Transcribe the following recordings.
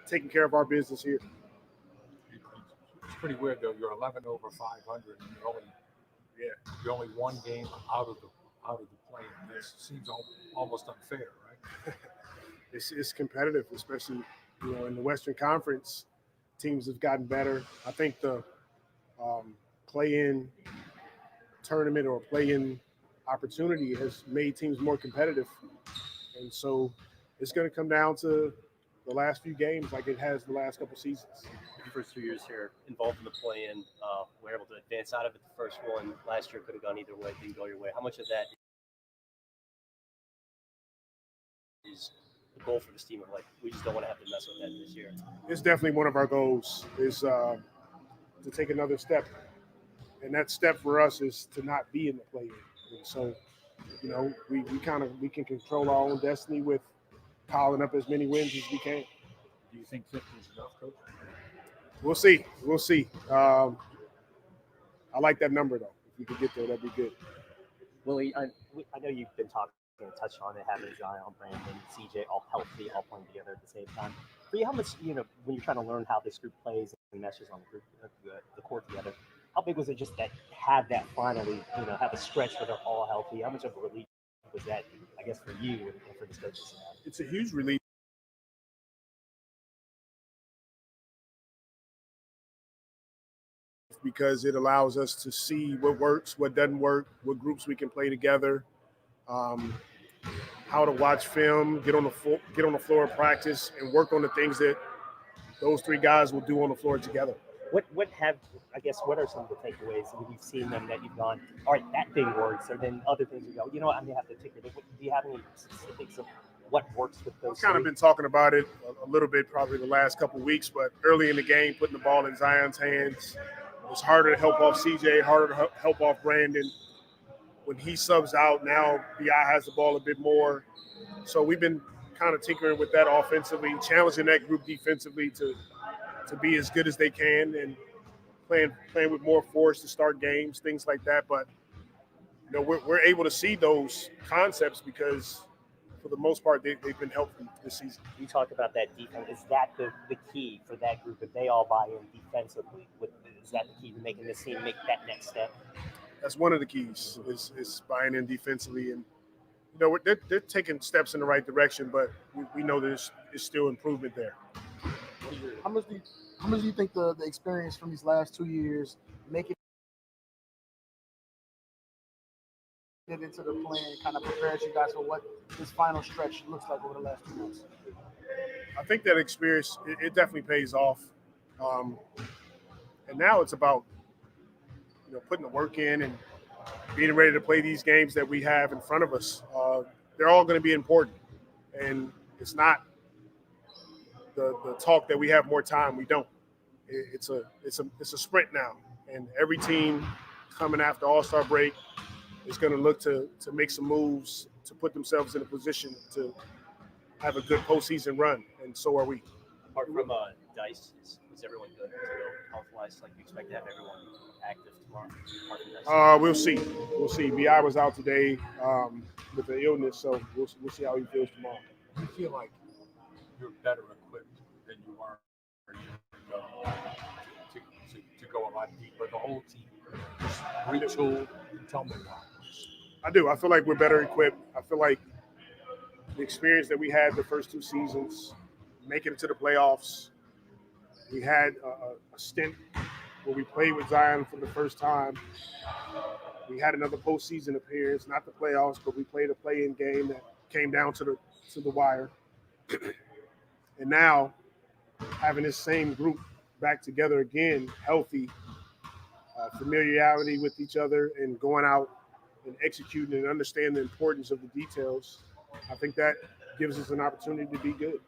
taking care of our business here. It's pretty weird though. You're 11 over 500, and you're only one game out of the play. This seems almost unfair, right? It's competitive, especially in the Western Conference. Teams have gotten better. I think the play-in tournament or play-in opportunity has made teams more competitive, and so it's going to come down to the last few games, like it has the last couple seasons. Your first 2 years here involved in the play-in, were able to advance out of it the first one. Last year could have gone either way, didn't go your way. How much of that is the goal for this team of like, we just don't want to have to mess with that this year? It's definitely one of our goals is to take another step, and that step for us is to not be in the play-in. And so, we can control our own destiny with piling up as many wins as we can. Do you think 50 is enough, Coach? We'll see. I like that number though. If we could get there, that'd be good. Willie, I know you've been talking and touched on it, having Zion, Brandon, CJ all healthy, all playing together at the same time. For you, how much, when you're trying to learn how this group plays and meshes on the court together, how big was it just that have that finally, have a stretch where they're all healthy? How much of a relief was that, I guess, for you and for the coaches staff? It's a huge relief. Because it allows us to see what works, what doesn't work, what groups we can play together, how to watch film, get on the floor of practice, and work on the things that those three guys will do on the floor together. What are some of the takeaways when you've seen them that you've gone, all right, that thing works, or then other things you go, I may have to take it. Do you have any specifics of what works with those? I've kind of been talking about it a little bit probably the last couple of weeks, but early in the game, putting the ball in Zion's hands, it's harder to help off CJ, harder to help off Brandon. When he subs out, now B.I. has the ball a bit more. So we've been kind of tinkering with that offensively, challenging that group defensively to be as good as they can and playing with more force to start games, things like that. But we're able to see those concepts because for the most part they've been helpful this season. You talk about that defense. Is that the key for that group? If they all buy in defensively, is that the key to making this team make that next step? That's one of the keys is buying in defensively, and they're taking steps in the right direction, but we know there's still improvement there. How much do you think the experience from these last 2 years make it into the plan, kind of prepares you guys for what this final stretch looks like over the last 2 months? I think that experience, it definitely pays off. And now it's about, putting the work in and being ready to play these games that we have in front of us. They're all going to be important. And it's not the talk that we have more time. We don't. It's a sprint now. And every team coming after All-Star break is going to look to make some moves to put themselves in a position to have a good postseason run, and so are we. Apart from Dice, is everyone good health-wise? Like, you expect to have everyone active tomorrow? Apart from Dice? We'll see. B.I. was out today with an illness, so we'll see how he feels tomorrow. Do you feel like you're better equipped than you are to go a lot deeper? The whole team is retooled. Tell me why. I do. I feel like we're better equipped. I feel like the experience that we had the first two seasons, making it to the playoffs, we had a stint where we played with Zion for the first time. We had another postseason appearance, not the playoffs, but we played a play-in game that came down to the wire. And now, having this same group back together again, healthy, familiarity with each other, and going out and executing and understanding the importance of the details, I think that gives us an opportunity to be good.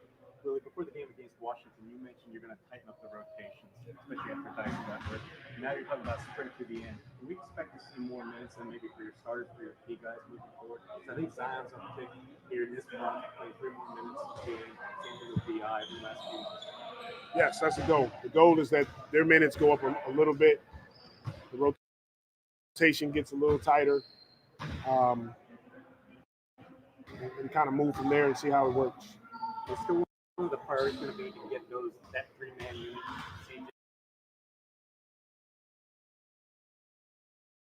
Really, before the game against Washington, you mentioned you're going to tighten up the rotations, especially after Dice got hurt. Now you're talking about sprint to the end. Can we expect to see more minutes than maybe for your starters, for your key guys moving forward? So I think Zion's on the pick here this month, play 3 more minutes to the end. Same thing with B.I. in the last few months. Yes, that's the goal. The goal is that their minutes go up a little bit. The rotation gets a little tighter. And kind of move from there and see how it works. It's still one of of the priorities going to be to get that 3-man unit,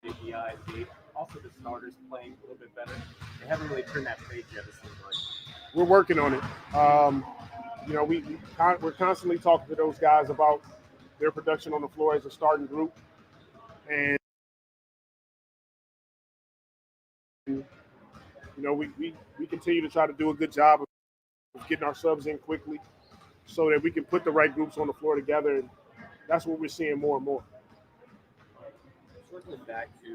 API, Dave, also the starters playing a little bit better? They haven't really turned that page yet, it seems like. We're working on it. We're constantly talking to those guys about their production on the floor as a starting group, and we continue to try to do a good job of getting our subs in quickly, so that we can put the right groups on the floor together, and that's what we're seeing more and more. Circling back to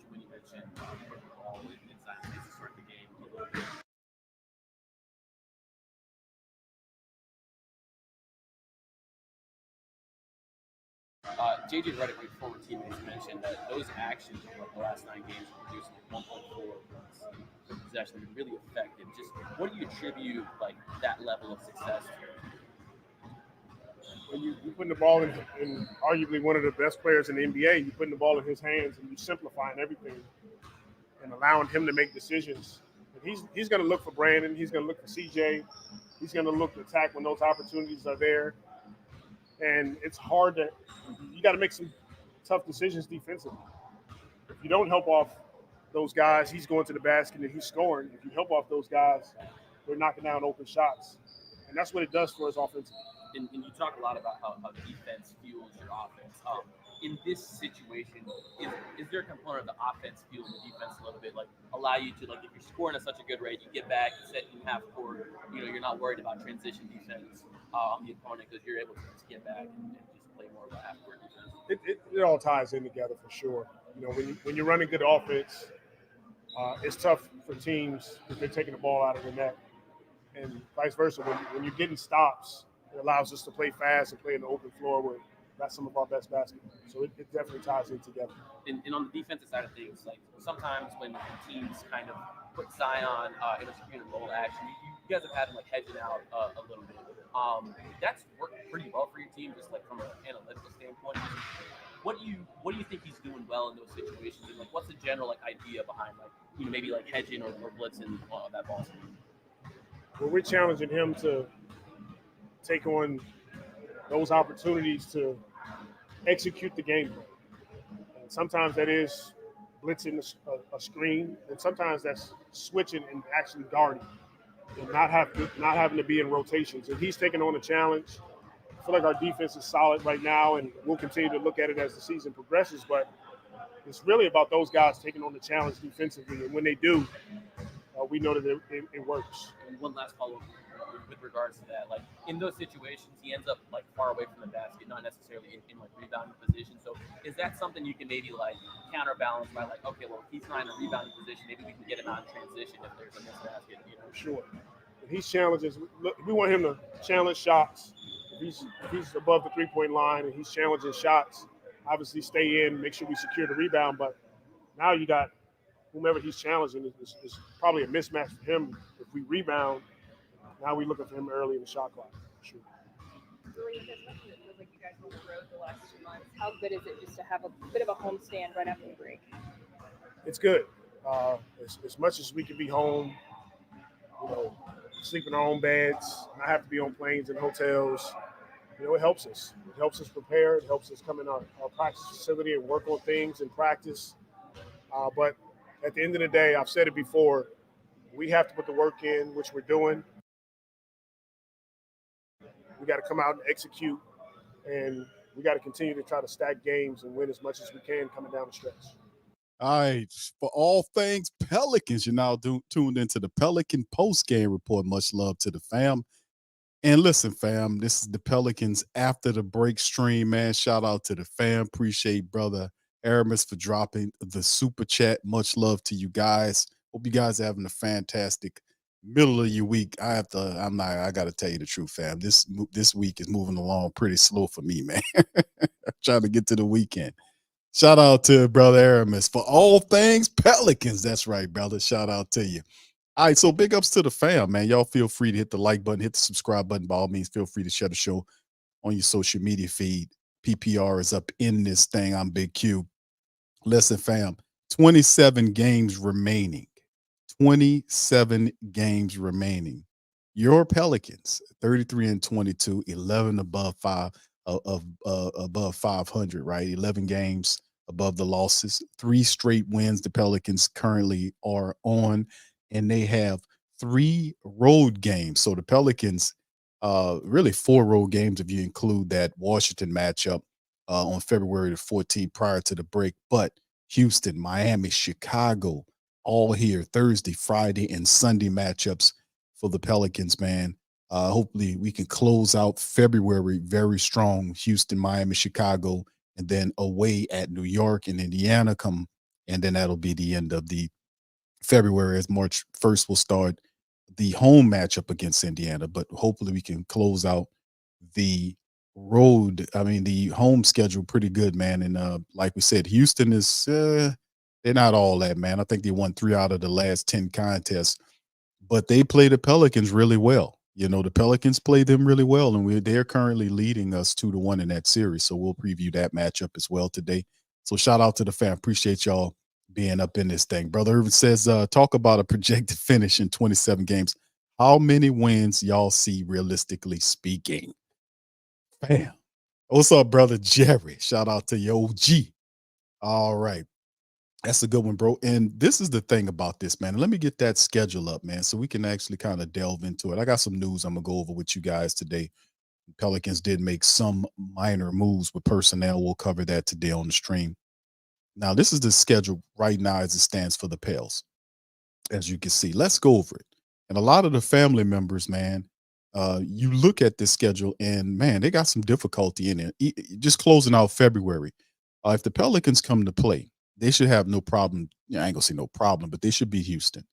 when you mentioned putting the ball inside to start the game a little bit. JJ Redick, my former teammates, mentioned that those actions in the last 9 games are producing 1.4 runs per possession. They're really effective. Just what do you attribute that level of success to? When you're putting the ball in arguably one of the best players in the NBA, you're putting the ball in his hands and you're simplifying everything and allowing him to make decisions. And he's going to look for Brandon. He's going to look for CJ. He's going to look to attack when those opportunities are there. And it's hard you got to make some tough decisions defensively. If you don't help off those guys, he's going to the basket and he's scoring. If you help off those guys, they're knocking down open shots. And that's what it does for us offensively. And you talk a lot about how defense fuels your offense. In this situation, is there a component of the offense fueling the defense a little bit, allow you to, if you're scoring at such a good rate, you get back, you set in half court, you're not worried about transition defense on the opponent because you're able to just get back and just play more of a half court defense? It all ties in together for sure. When you're running good offense, it's tough for teams if they're taking the ball out of the net, and vice versa. When you're getting stops, it allows us to play fast and play in the open floor where that's some of our best basketball. So it definitely ties in together. And on the defensive side of things, sometimes when teams kind of put Zion in a screen and roll action, you guys have had him hedging out a little bit. That's worked pretty well for your team, just from an analytical standpoint. What do you think he's doing well in those situations? And what's the general idea behind maybe hedging or blitzing that ball screen? Well, we're challenging him to take on those opportunities to execute the game plan. And sometimes that is blitzing a screen, and sometimes that's switching and actually guarding, and not having to be in rotations. And he's taking on a challenge. I feel like our defense is solid right now, and we'll continue to look at it as the season progresses. But it's really about those guys taking on the challenge defensively, and when they do, we know that it works. And one last follow-up with regards to that, in those situations, he ends up far away from the basket, not necessarily in rebounding position. So is that something you can maybe counterbalance by okay, well, if he's not in a rebounding position, maybe we can get him out in transition if there's a missed basket, Sure. If he's challenges, we want him to challenge shots. If he's above the 3-point line and he's challenging shots, obviously stay in, make sure we secure the rebound. But now you got whomever he's challenging is probably a mismatch for him. If we rebound, now we're looking for him early in the shot clock. Sure. Really, as much as it feels like you guys were on the road the last 2 months, how good is it just to have a bit of a homestand right after the break? It's good. As much as we can be home, sleep in our own beds, not have to be on planes and hotels, it helps us. It helps us prepare. It helps us come in our practice facility and work on things and practice. But at the end of the day, I've said it before, we have to put the work in, which we're doing. We got to come out and execute, and we got to continue to try to stack games and win as much as we can coming down the stretch. All right. For all things Pelicans, you're now tuned into the Pelican post-game report. Much love to the fam. And listen, fam, this is the Pelicans after the break stream, man. Shout out to the fam. Appreciate brother Aramis for dropping the super chat. Much love to you guys. Hope you guys are having a fantastic middle of your week. I got to tell you the truth, fam. This week is moving along pretty slow for me, man. I'm trying to get to the weekend. Shout out to brother Aramis for all things Pelicans. That's right, brother. Shout out to you. All right, so big ups to the fam, man. Y'all feel free to hit the like button, hit the subscribe button. By all means, feel free to share the show on your social media feed. PPR is up in this thing. I'm Big Q. Listen, fam, 27 games remaining. 27 games remaining. Your Pelicans, 33-22, 11 above above 500, right? 11 games above the losses, 3 straight wins the Pelicans currently are on, and they have 3 road games. So the Pelicans, really 4 road games if you include that Washington matchup on February the 14th prior to the break. But Houston, Miami, Chicago, all here Thursday, Friday, and Sunday matchups for the Pelicans, man. Hopefully we can close out February very strong. Houston, Miami, Chicago, and then away at New York and Indiana come, and then that'll be the end of the February as March 1st will start the home matchup against Indiana. But hopefully we can close out the the home schedule pretty good, man. And like we said, Houston is they're not all that, man. I think they won 3 out of the last 10 contests, but they play the Pelicans really well. You know, the Pelicans play them really well, and they're currently leading us 2-1 in that series. So we'll preview that matchup as well today. So shout out to the fan. Appreciate y'all being up in this thing. Brother Irvin says, talk about a projected finish in 27 games. How many wins y'all see realistically speaking? Bam. What's up, brother Jerry? Shout out to your OG. All right. That's a good one, bro. And this is the thing about this, man. Let me get that schedule up, man, so we can actually kind of delve into it. I got some news I'm going to go over with you guys today. Pelicans did make some minor moves with personnel. We'll cover that today on the stream. Now, this is the schedule right now as it stands for the Pels, as you can see. Let's go over it. And a lot of the family members, man, you look at this schedule and, man, they got some difficulty in it. Just closing out February. If the Pelicans come to play, they should have no problem. I ain't gonna say no problem, but they should beat Houston.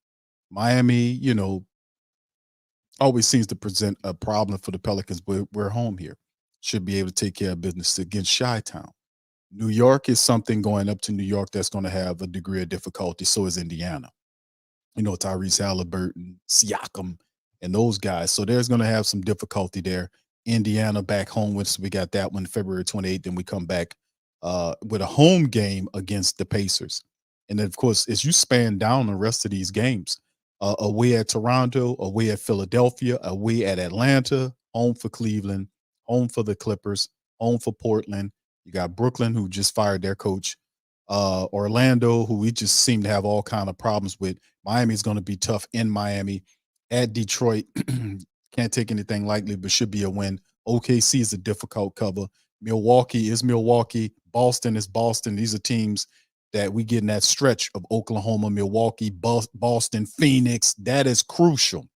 Miami, always seems to present a problem for the Pelicans, but we're home here. Should be able to take care of business against Chi-Town. New York is something going up to New York that's going to have a degree of difficulty. So is Indiana. Tyrese Halliburton, Siakam, and those guys. So there's going to have some difficulty there. Indiana back home, which we got that one February 28th. Then we come back with a home game against the Pacers. And then, of course, as you span down the rest of these games, away at Toronto, away at Philadelphia, away at Atlanta, home for Cleveland, home for the Clippers, home for Portland. You got Brooklyn, who just fired their coach. Orlando, who we just seem to have all kind of problems with. Miami's going to be tough in Miami. At Detroit, can't take anything lightly, but should be a win. OKC is a difficult cover. Milwaukee is Milwaukee. Boston is Boston. These are teams that we get in that stretch of Oklahoma, Milwaukee, Boston, Phoenix. That is crucial.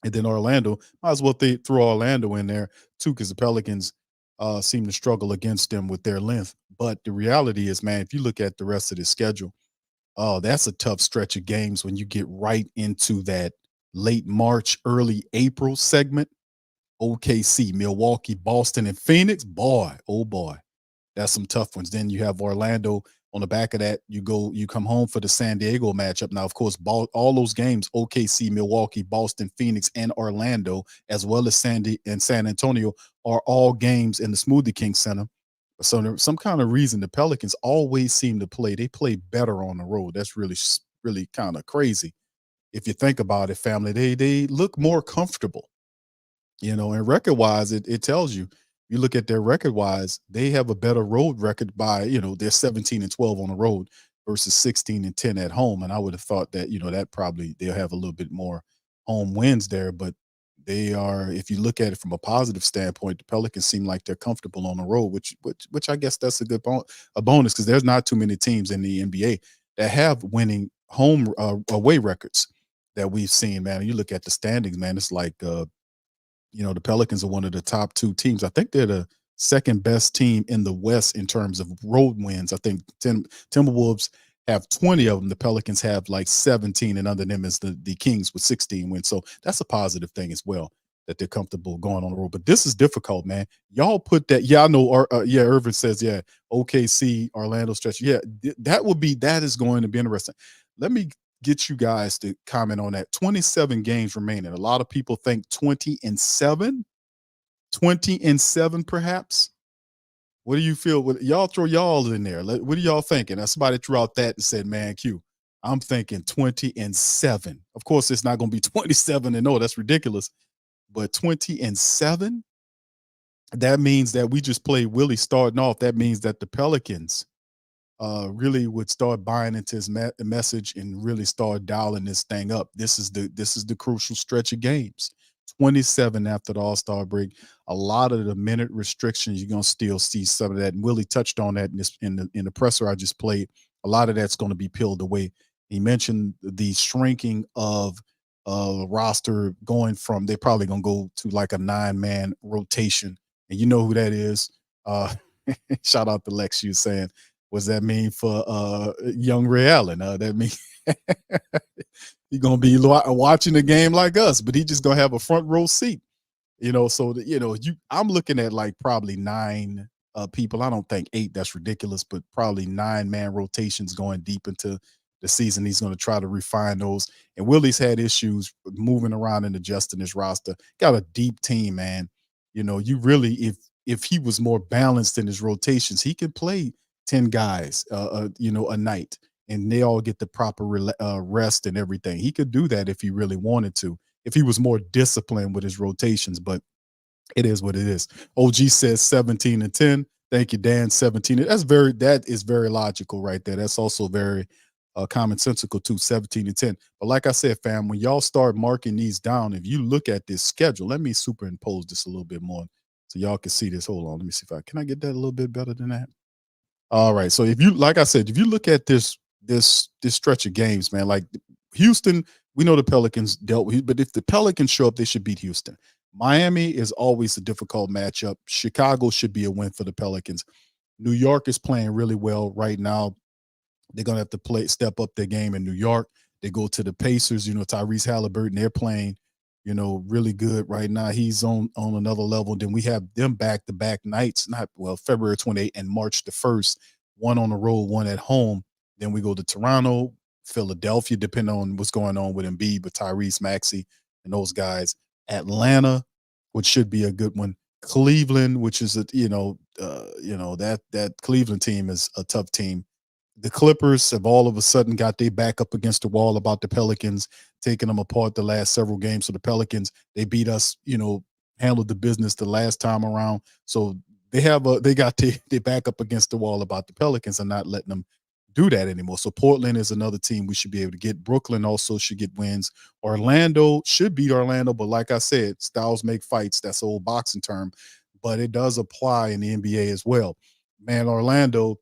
And then Orlando, might as well throw Orlando in there too, because the Pelicans seem to struggle against them with their length. But the reality is, man, if you look at the rest of the schedule, that's a tough stretch of games when you get right into that late March, early April segment. OKC, Milwaukee, Boston, and Phoenix. Boy, oh boy, that's some tough ones. Then you have Orlando on the back of that. You come home for the San Diego matchup. Now, of course, all those games, OKC, Milwaukee, Boston, Phoenix, and Orlando, as well as San Antonio, are all games in the Smoothie King Center. So there's some kind of reason the Pelicans always seem to play. They play better on the road. That's really, really kind of crazy. If you think about it, family, they look more comfortable. And record-wise, it tells you. You look at their record-wise, they have a better road record by, they're 17-12 on the road versus 16-10 at home. And I would have thought that, that probably they'll have a little bit more home wins there. But they are, if you look at it from a positive standpoint, the Pelicans seem like they're comfortable on the road, which I guess that's a bonus, because there's not too many teams in the NBA that have winning home away records that we've seen, man. And you look at the standings, man, it's like the Pelicans are one of the top 2 teams. I think they're the second best team in the West in terms of road wins. I think Timberwolves have 20 of them. The Pelicans have like 17, and under them is the Kings with 16 wins. So that's a positive thing as well, that they're comfortable going on the road. But this is difficult, man. Y'all put that. Yeah, I know. Irvin says, yeah, OKC, Orlando stretch. Yeah, that is going to be interesting. Let me get you guys to comment on that. 27 games remaining. A lot of people think 20-7 perhaps. What do you feel? Y'all throw y'all in there. What are y'all thinking? Now, somebody threw out that and said, man, Q, I'm thinking 20-7. Of course, it's not going to be 27-0. That's ridiculous. but 20-7. That means that we just played Willie starting off. That means that the Pelicans really would start buying into his message and really start dialing this thing up. This is the crucial stretch of games. 27 after the All-Star break. A lot of the minute restrictions, you're gonna still see some of that. And Willie touched on that in the presser I just played. A lot of that's going to be peeled away. He mentioned the shrinking of roster going from, they're probably gonna go to like a 9-man rotation. And you know who that is. Shout out to Lex, you saying, what's that mean for young Ray Allen? That mean he's gonna be watching the game like us, but he just gonna have a front row seat. So I'm looking at like probably 9 people. I don't think 8, that's ridiculous, but probably 9-man rotations going deep into the season. He's going to try to refine those. And Willie's had issues moving around and adjusting his roster. Got a deep team, man. You really, if he was more balanced in his rotations, he could play 10 guys, a night, and they all get the proper rest and everything. He could do that if he really wanted to, if he was more disciplined with his rotations, but it is what it is. OG says 17-10. Thank you, Dan. 17. That is very logical right there. That's also very commonsensical too, 17-10. But like I said, fam, when y'all start marking these down, if you look at this schedule, let me superimpose this a little bit more so y'all can see this. Hold on. Let me see if can I get that a little bit better than that? All right. So if you look at this stretch of games, man, like Houston, we know the Pelicans dealt with, but if the Pelicans show up, they should beat Houston. Miami is always a difficult matchup. Chicago should be a win for the Pelicans. New York is playing really well right now. They're going to have to step up their game in New York. They go to the Pacers, Tyrese Halliburton, they're playing, really good right now. He's on another level. Then we have them back-to-back nights, February 28th and March the 1st, one on the road, one at home. Then we go to Toronto, Philadelphia, depending on what's going on with Embiid, but Tyrese Maxey and those guys. Atlanta, which should be a good one. Cleveland, which is that Cleveland team is a tough team. The Clippers have all of a sudden got their back up against the wall about the Pelicans, taking them apart the last several games. So the Pelicans, they beat us, handled the business the last time around. So they got their back up against the wall about the Pelicans and not letting them do that anymore. So Portland is another team we should be able to get. Brooklyn also should get wins. Orlando should beat Orlando, but like I said, styles make fights. That's an old boxing term, but it does apply in the NBA as well. Man, Orlando,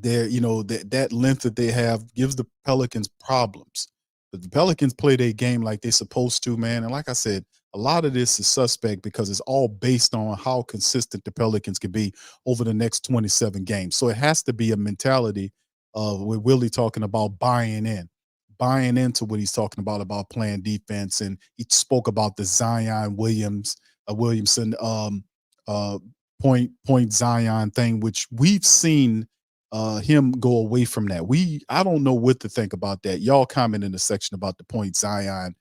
that length that they have gives the Pelicans problems. But the Pelicans play their game like they're supposed to, man. And like I said, a lot of this is suspect because it's all based on how consistent the Pelicans can be over the next 27 games. So it has to be a mentality with Willie talking about buying into what he's talking about playing defense. And he spoke about the Zion Williamson point Zion thing, which we've seen him go away from that. I don't know what to think about that. Y'all comment in the section about the point Zion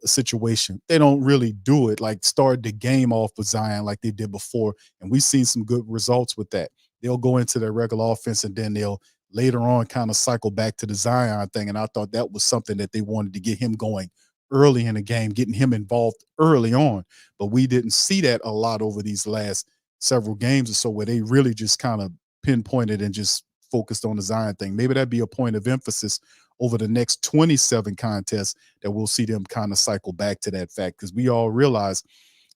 situation. They don't really do it, like start the game off with Zion like they did before. And we've seen some good results with that. They'll go into their regular offense and then they'll later on kind of cycle back to the Zion thing. And I thought that was something that they wanted to get him going early in the game, getting him involved early on. But we didn't see that a lot over these last several games or so, where they really just kind of pinpointed and just focused on the Zion thing. Maybe that'd be a point of emphasis over the next 27 contests that we'll see them kind of cycle back to that fact, because we all realize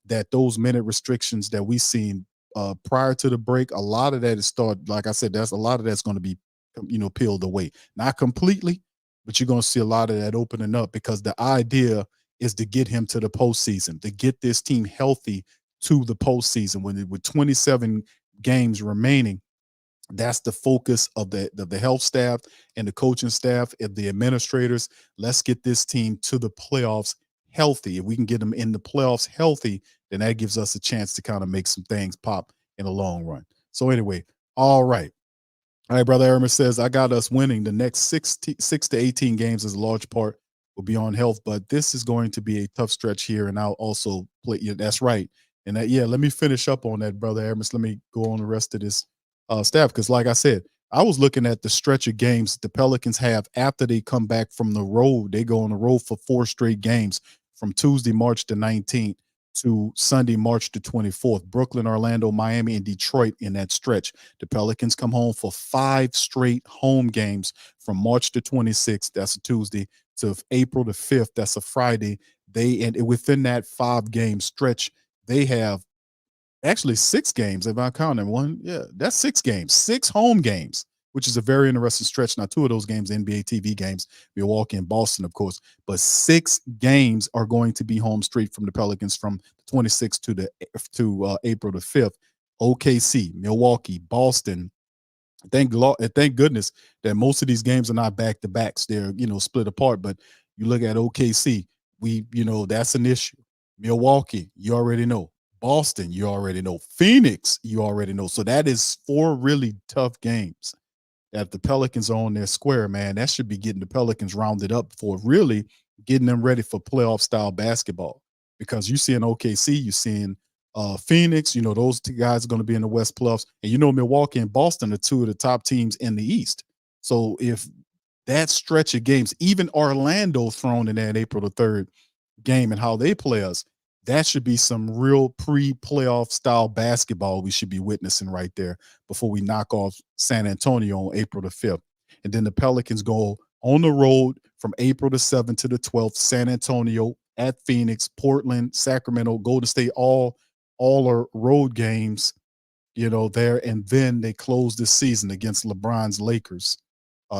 that those minute restrictions that we seen prior to the break, a lot of that is like I said, that's a lot of that's going to be peeled away. Not completely, but you're going to see a lot of that opening up, because the idea is to get him to the postseason, to get this team healthy to the postseason. With 27 games remaining, that's the focus of the health staff and the coaching staff and the administrators. Let's get this team to the playoffs healthy. If we can get them in the playoffs healthy, then that gives us a chance to kind of make some things pop in the long run. So anyway, all right. All right, Brother Aramis says, I got us winning the next 6 to 18 games, as a large part will be on health, but this is going to be a tough stretch here, and I'll also play. Yeah, that's right. And let me finish up on that, Brother Aramis. Let me go on the rest of this staff, because like I said, I was looking at the stretch of games the Pelicans have after they come back from the road. They go on the road for 4 straight games, from Tuesday, March the 19th to Sunday, March the 24th. Brooklyn, Orlando, Miami, and Detroit in that stretch. The Pelicans come home for 5 straight home games from March the 26th, that's a Tuesday, to April the 5th, that's a Friday. And within that 5-game stretch, they have actually 6 games, if I count them. One, yeah, that's 6 games, 6 home games, which is a very interesting stretch. Now, 2 of those games, NBA TV games, Milwaukee and Boston, of course, but 6 games are going to be home straight from the Pelicans from the 26th to April the 5th. OKC, Milwaukee, Boston. Thank goodness that most of these games are not back to backs. They're split apart. But you look at OKC, that's an issue. Milwaukee, you already know. Boston, you already know. Phoenix, you already know. So that is 4 really tough games that the Pelicans are on their square, man. That should be getting the Pelicans rounded up for really getting them ready for playoff style basketball. Because you see in OKC, you're seeing Phoenix, those 2 guys are going to be in the West playoffs. And Milwaukee and Boston are 2 of the top teams in the East. So if that stretch of games, even Orlando thrown in there in April the 3rd game and how they play us, that should be some real pre-playoff style basketball we should be witnessing right there before we knock off San Antonio on April the 5th. And then the Pelicans go on the road from April the 7th to the 12th, San Antonio, at Phoenix, Portland, Sacramento, Golden State, all are road games, there. And then they close the season against LeBron's Lakers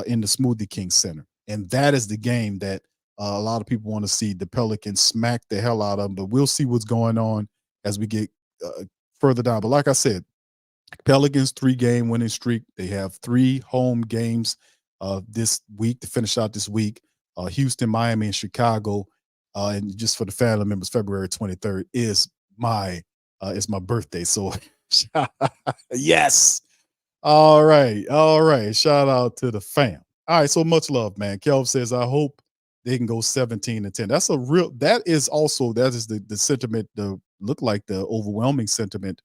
in the Smoothie King Center. And that is the game that a lot of people want to see the Pelicans smack the hell out of them. But we'll see what's going on as we get further down. But like I said, Pelicans 3-game winning streak. They have 3 home games this week to finish out this week. Houston, Miami, and Chicago. And just for the family members, February 23rd is my birthday. So yes. All right. Shout out to the fam. All right. So much love, man. Kelv says, I hope they can go 17-10. That is the sentiment, look like the overwhelming sentiment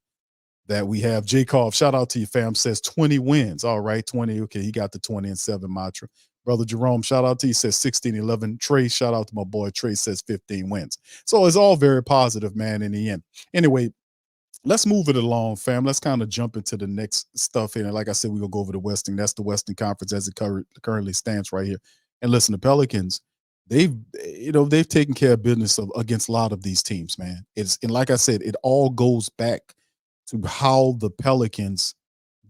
that we have. Jacob, shout out to you, fam, says 20 wins. All right, 20. Okay, he got the 20-7 mantra. Brother Jerome, shout out to you, says 16-11. Trey, shout out to my boy. Trey says 15 wins. So it's all very positive, man, in the end. Anyway, let's move it along, fam. Let's kind of jump into the next stuff here. And like I said, we're going to go over the Western. That's the Western Conference as it currently stands right here. And listen, the Pelicans, they've taken care of business against a lot of these teams, man. And like I said, it all goes back to how the Pelicans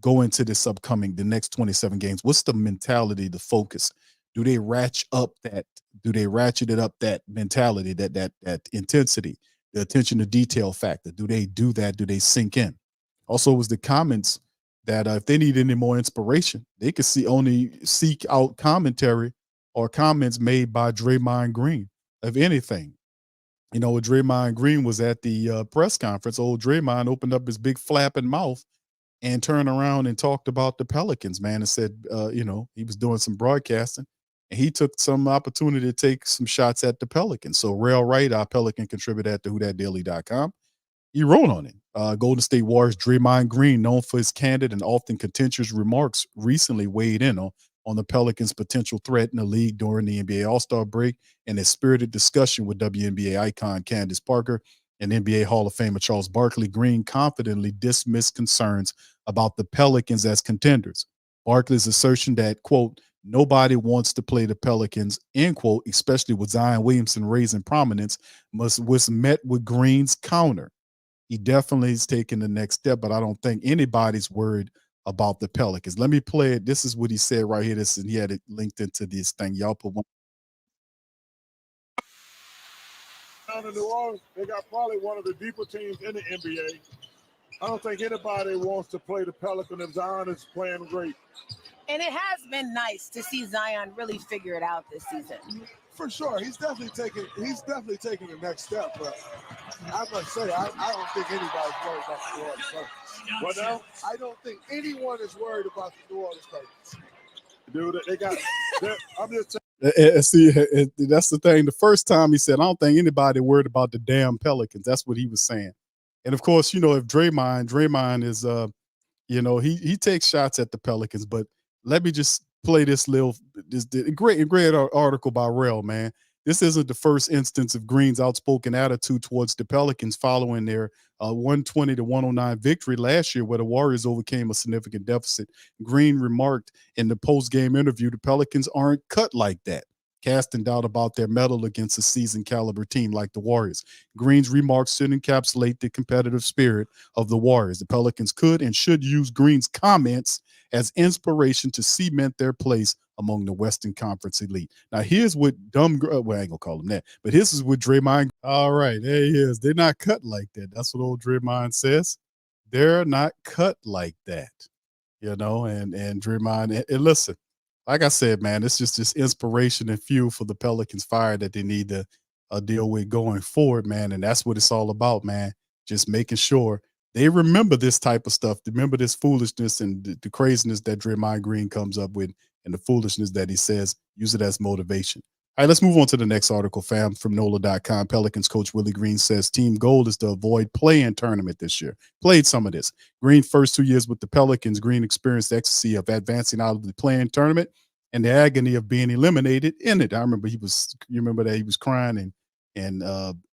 go into the next 27 games. What's the mentality, the focus? Do they ratchet it up, that mentality, that intensity, the attention to detail factor? Do they do that? Do they sink in? Also, was the comments that if they need any more inspiration, they could seek out commentary or comments made by Draymond Green, if anything. Draymond Green was at the press conference. Old Draymond opened up his big flapping mouth and turned around and talked about the Pelicans, man, and said, he was doing some broadcasting, and he took some opportunity to take some shots at the Pelicans. So Rail Wright, our Pelican contributor at thewhothatdaily.com, he wrote on it. Golden State Warriors Draymond Green, known for his candid and often contentious remarks, recently weighed in on the Pelicans' potential threat in the league during the NBA All-Star break and a spirited discussion with WNBA icon Candace Parker and NBA Hall of Famer Charles Barkley. Green confidently dismissed concerns about the Pelicans as contenders. Barkley's assertion that, quote, nobody wants to play the Pelicans, end quote, especially with Zion Williamson raising prominence, was met with Green's counter. He definitely is taking the next step, but I don't think anybody's worried about the Pelicans. Let me play it. This is what he said right here. And he had it linked into this thing. Y'all put one. Down in New Orleans, they got probably one of the deeper teams in the NBA. I don't think anybody wants to play the Pelicans if Zion is playing great. And it has been nice to see Zion really figure it out this season. For sure, he's definitely taking the next step. But I must say, I don't think anybody's worried about the New Orleans Pelicans. What now? I don't think anyone is worried about the New Orleans Pelicans. Dude, they got. I'm just saying. See, that's the thing. The first time he said, I don't think anybody worried about the damn Pelicans. That's what he was saying. And of course, if Draymond is, he takes shots at the Pelicans. But let me just play this great article by Rel, man. this isn't the first instance of Green's outspoken attitude towards the Pelicans following their 120 to 109 victory last year, where the Warriors overcame a significant deficit. Green remarked in the post-game interview, the Pelicans aren't cut like that, casting doubt about their mettle against a seasoned caliber team like the Warriors. Green's remarks should encapsulate the competitive spirit of the Warriors. The Pelicans could and should use Green's comments as inspiration to cement their place among the Western Conference elite. Now, here's what well, I ain't gonna call him that, but this is what Draymond. All right, there he is. They're not cut like that. That's what old Draymond says. They're not cut like that, and Draymond. And listen, like I said, man, it's just this inspiration and fuel for the Pelicans fire that they need to deal with going forward, man. And that's what it's all about, man. Just making sure they remember this type of stuff, remember this foolishness and the craziness that Draymond Green comes up with and the foolishness that he says, use it as motivation. All right, let's move on to the next article, fam, from NOLA.com. Pelicans coach Willie Green says team goal is to avoid play-in tournament this year. Played some of this. Green first 2 years with the Pelicans, Green experienced the ecstasy of advancing out of the play-in tournament and the agony of being eliminated in it. I remember you remember that he was crying and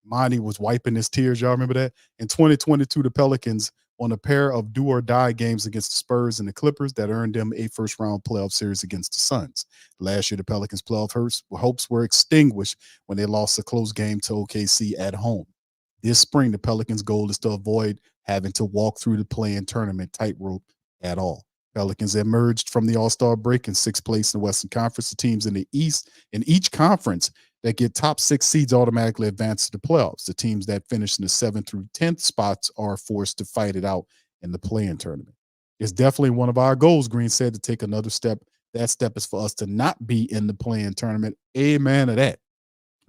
Monty was wiping his tears. Y'all remember that? In 2022, the Pelicans on a pair of do-or-die games against the Spurs and the Clippers that earned them a first-round playoff series against the Suns. Last year, the Pelicans' playoff hopes were extinguished when they lost a close game to OKC at home. This spring, the Pelicans' goal is to avoid having to walk through the play-in tournament tightrope at all. Pelicans emerged from the All-Star break in sixth place in the Western Conference. The teams in the East, in each conference that get top 6 seeds automatically advance to the playoffs. The teams that finish in the 7th through 10th spots are forced to fight it out in the play-in tournament. It's definitely one of our goals, Green said, to take another step. That step is for us to not be in the play-in tournament. Amen to that.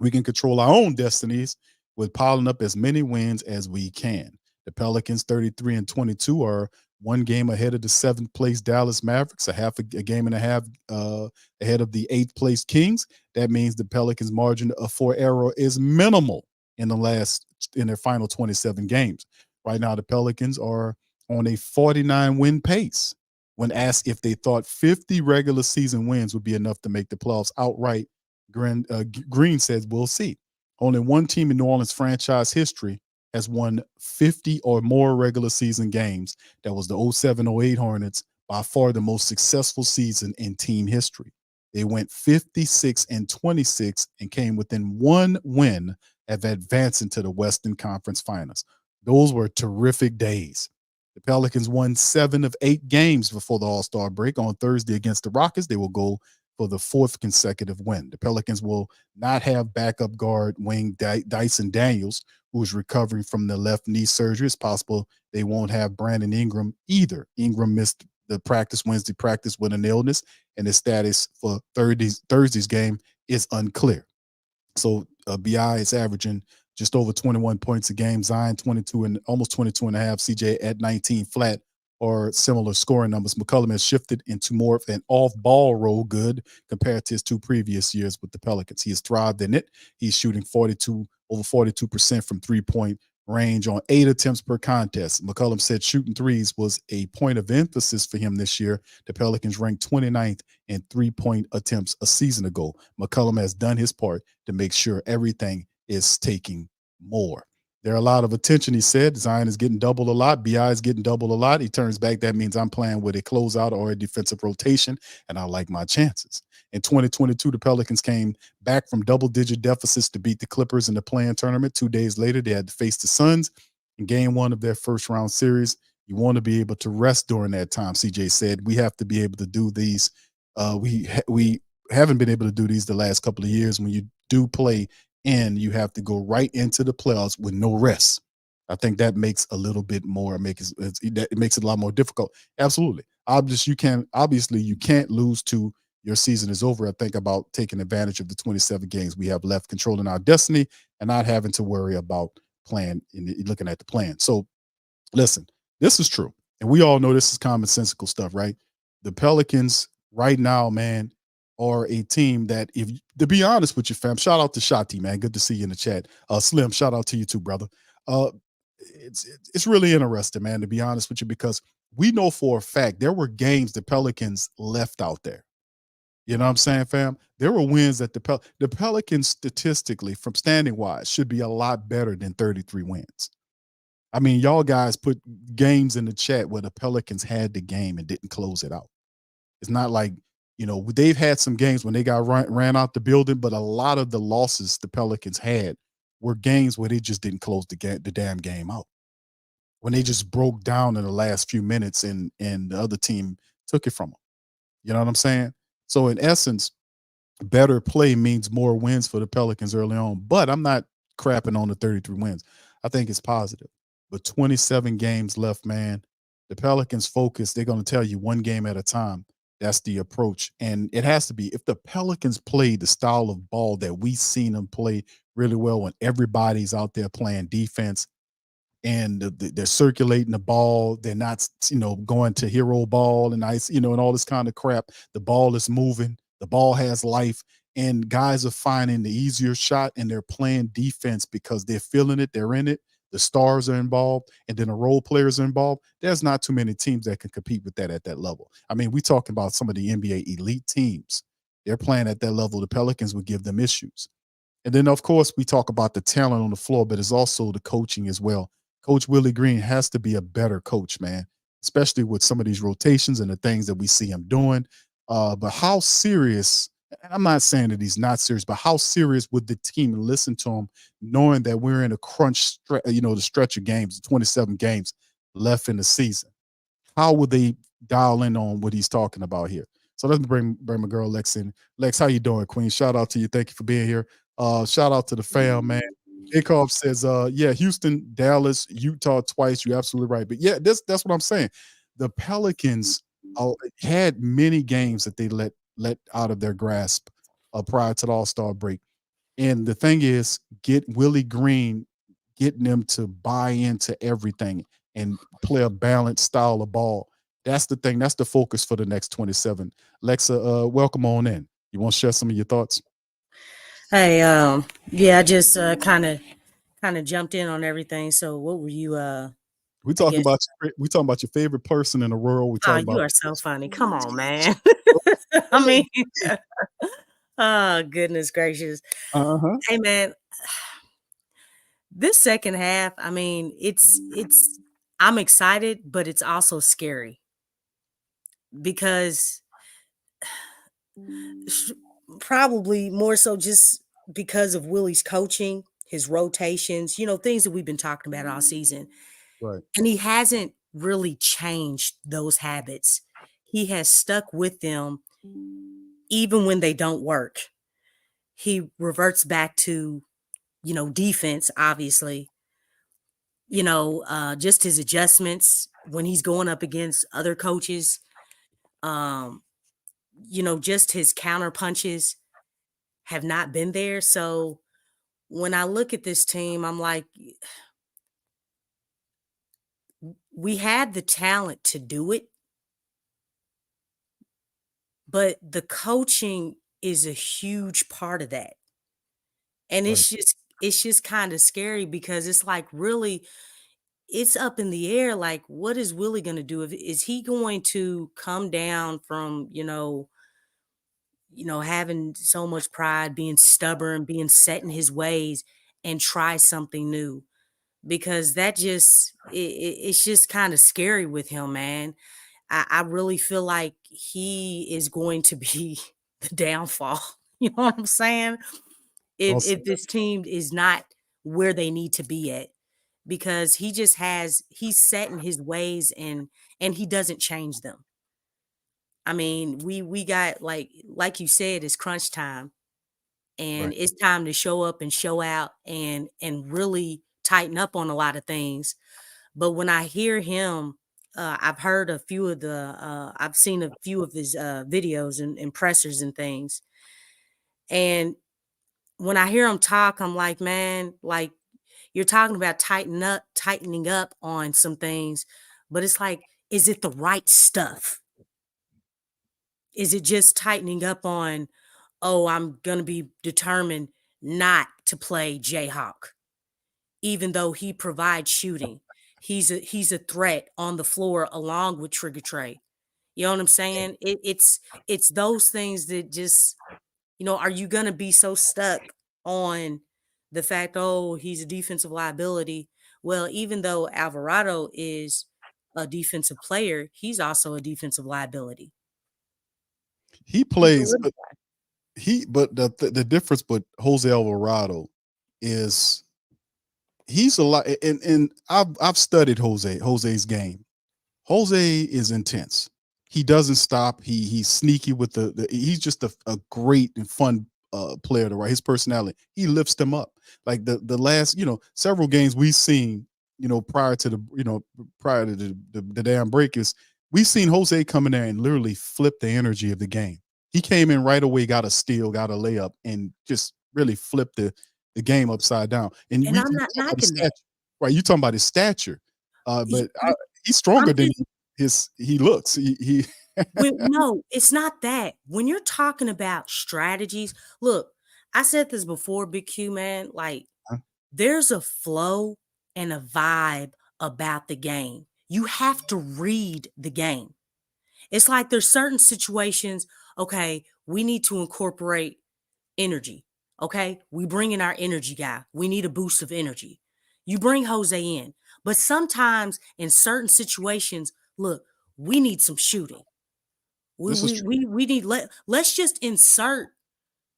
We can control our own destinies with piling up as many wins as we can. The Pelicans, 33-22, are 1 game ahead of the 7th place Dallas Mavericks, a game and a half ahead of the 8th place Kings. That means the Pelicans' margin for error is minimal in their final 27 games. Right now, the Pelicans are on a 49-win pace. When asked if they thought 50 regular season wins would be enough to make the playoffs outright, Green says, we'll see. Only one team in New Orleans franchise history has won 50 or more regular season games. That was the 07-08 Hornets, by far the most successful season in team history. They went 56-26 and came within 1 win of advancing to the Western Conference Finals. Those were terrific days. The Pelicans won 7 of 8 games before the All-Star break. On Thursday against the Rockets, they will go for the 4th consecutive win. The Pelicans will not have backup guard wing Dyson Daniels, who is recovering from the left knee surgery. It's possible they won't have Brandon Ingram either. Ingram missed the Wednesday practice with an illness, and his status for Thursday's game is unclear. So BI is averaging just over 21 points a game. Zion 22 and almost 22 and a half. CJ at 19 flat or similar scoring numbers. McCollum has shifted into more of an off-ball role good compared to his 2 previous years with the Pelicans. He has thrived in it. He's shooting over 42% from three-point range on 8 attempts per contest. McCollum said shooting threes was a point of emphasis for him this year. The Pelicans ranked 29th in three-point attempts a season ago. McCollum has done his part to make sure everything is taking more. There are a lot of attention, he said. Zion is getting doubled a lot. BI is getting doubled a lot. He turns back. That means I'm playing with a closeout or a defensive rotation, and I like my chances. In 2022, the Pelicans came back from double-digit deficits to beat the Clippers in the play-in tournament. 2 days later, they had to face the Suns in game 1 of their first-round series. You want to be able to rest during that time, CJ said. We have to be able to do these. We haven't been able to do these the last couple of years. When you do play in, you have to go right into the playoffs with no rest. I think that makes a little bit more, it makes it a lot more difficult. Absolutely. Obviously, you can't lose to your season is over. I think about taking advantage of the 27 games we have left, controlling our destiny and not having to worry about looking at the plan. So listen, this is true. And we all know this is commonsensical stuff, right? The Pelicans right now, man, are a team that, if to be honest with you, fam, shout out to Shati, man. Good to see you in the chat. Slim, shout out to you too, brother. It's really interesting, man, to be honest with you, because we know for a fact there were games the Pelicans left out there. You know what I'm saying, fam? There were wins that the Pelicans statistically, from standing wise, should be a lot better than 33 wins. I mean, y'all guys put games in the chat where the Pelicans had the game and didn't close it out. It's not like, they've had some games when they got ran out the building, but a lot of the losses the Pelicans had were games where they just didn't close the damn game out. When they just broke down in the last few minutes and the other team took it from them. You know what I'm saying? So in essence, better play means more wins for the Pelicans early on. But I'm not crapping on the 33 wins. I think it's positive. But 27 games left, man. The Pelicans focus. They're going to tell you one game at a time. That's the approach. And it has to be. If the Pelicans play the style of ball that we've seen them play really well when everybody's out there playing defense, and they're circulating the ball. They're not, going to hero ball and and all this kind of crap. The ball is moving. The ball has life, and guys are finding the easier shot, and they're playing defense because they're feeling it. They're in it. The stars are involved, and then the role players are involved. There's not too many teams that can compete with that at that level. I mean, we're talking about some of the NBA elite teams. They're playing at that level. The Pelicans would give them issues. And then, of course, we talk about the talent on the floor, but it's also the coaching as well. Coach Willie Green has to be a better coach, man, especially with some of these rotations and the things that we see him doing. But how serious, and I'm not saying that he's not serious, but how serious would the team listen to him knowing that we're in a crunch, the stretch of games, 27 games left in the season? How would they dial in on what he's talking about here? So let's bring my girl Lex in. Lex, how you doing, Queen? Shout out to you. Thank you for being here. Shout out to the fam, man. Jacob says, yeah, Houston, Dallas, Utah twice. You're absolutely right. But yeah, that's what I'm saying. The Pelicans had many games that they let out of their grasp prior to the All-Star break. And the thing is, get Willie Green, getting them to buy into everything and play a balanced style of ball. That's the thing. That's the focus for the next 27. Lexxah, welcome on in. You want to share some of your thoughts? Hey, yeah, I just kind of jumped in on everything. So, what were you? We talking about your favorite person in the world. We talking about. You are so funny. Come on, man. I mean, oh goodness gracious. Hey, man, this second half. I mean, it's. I'm excited, but it's also scary because probably more so just because of Willie's coaching, his rotations, things that we've been talking about all season. Right. And he hasn't really changed those habits. He has stuck with them even when they don't work. He reverts back to, defense, obviously. Just his adjustments when he's going up against other coaches. Just his counter punches have not been there. So when I look at this team, I'm like, we had the talent to do it, but the coaching is a huge part of that. And Right. it's just kind of scary because it's like really it's up in the air. Like, what is Willie going to do? Is he going to come down from, having so much pride, being stubborn, being set in his ways and try something new? Because that it's just kind of scary with him, man. I really feel like he is going to be the downfall. You know what I'm saying? If this team is not where they need to be at, because he's set in his ways and he doesn't change them. I mean, we got like you said, it's crunch time, and Right. it's time to show up and show out and really tighten up on a lot of things. But when I hear him, I've heard a few of I've seen a few of his videos and pressers and things. And when I hear him talk, I'm like, man, like you're talking about tightening up on some things, but it's like, is it the right stuff? Is it just tightening up on, oh, I'm going to be determined not to play Jayhawk, even though he provides shooting. He's a threat on the floor along with Trigger Trey. You know what I'm saying? It's those things that just, are you gonna be so stuck on the fact, oh, he's a defensive liability? Well, even though Alvarado is a defensive player, he's also a defensive liability. He He's a plays, little guy. but the difference with Jose Alvarado is he's a lot, and I've studied Jose's game. Jose is intense. He doesn't stop. He's sneaky with he's just a great and fun player to write. His personality, he lifts them up. Like the last, several games we've seen, prior to the damn breakers, we've seen Jose come in there and literally flip the energy of the game. He came in right away, got a steal, got a layup, and just really flipped the game upside down. And And I'm not knocking that. right? You talking about his stature, but he's stronger I'm than just he looks. He no, it's not that. When you're talking about strategies, look, I said this before, Big Q, man. Like, there's a flow and a vibe about the game. You have to read the game. It's like there's certain situations, okay, we need to incorporate energy. Okay, we bring in our energy guy. We need a boost of energy. You bring Jose in, but sometimes in certain situations, look, we need some shooting. This is true. We need let's just insert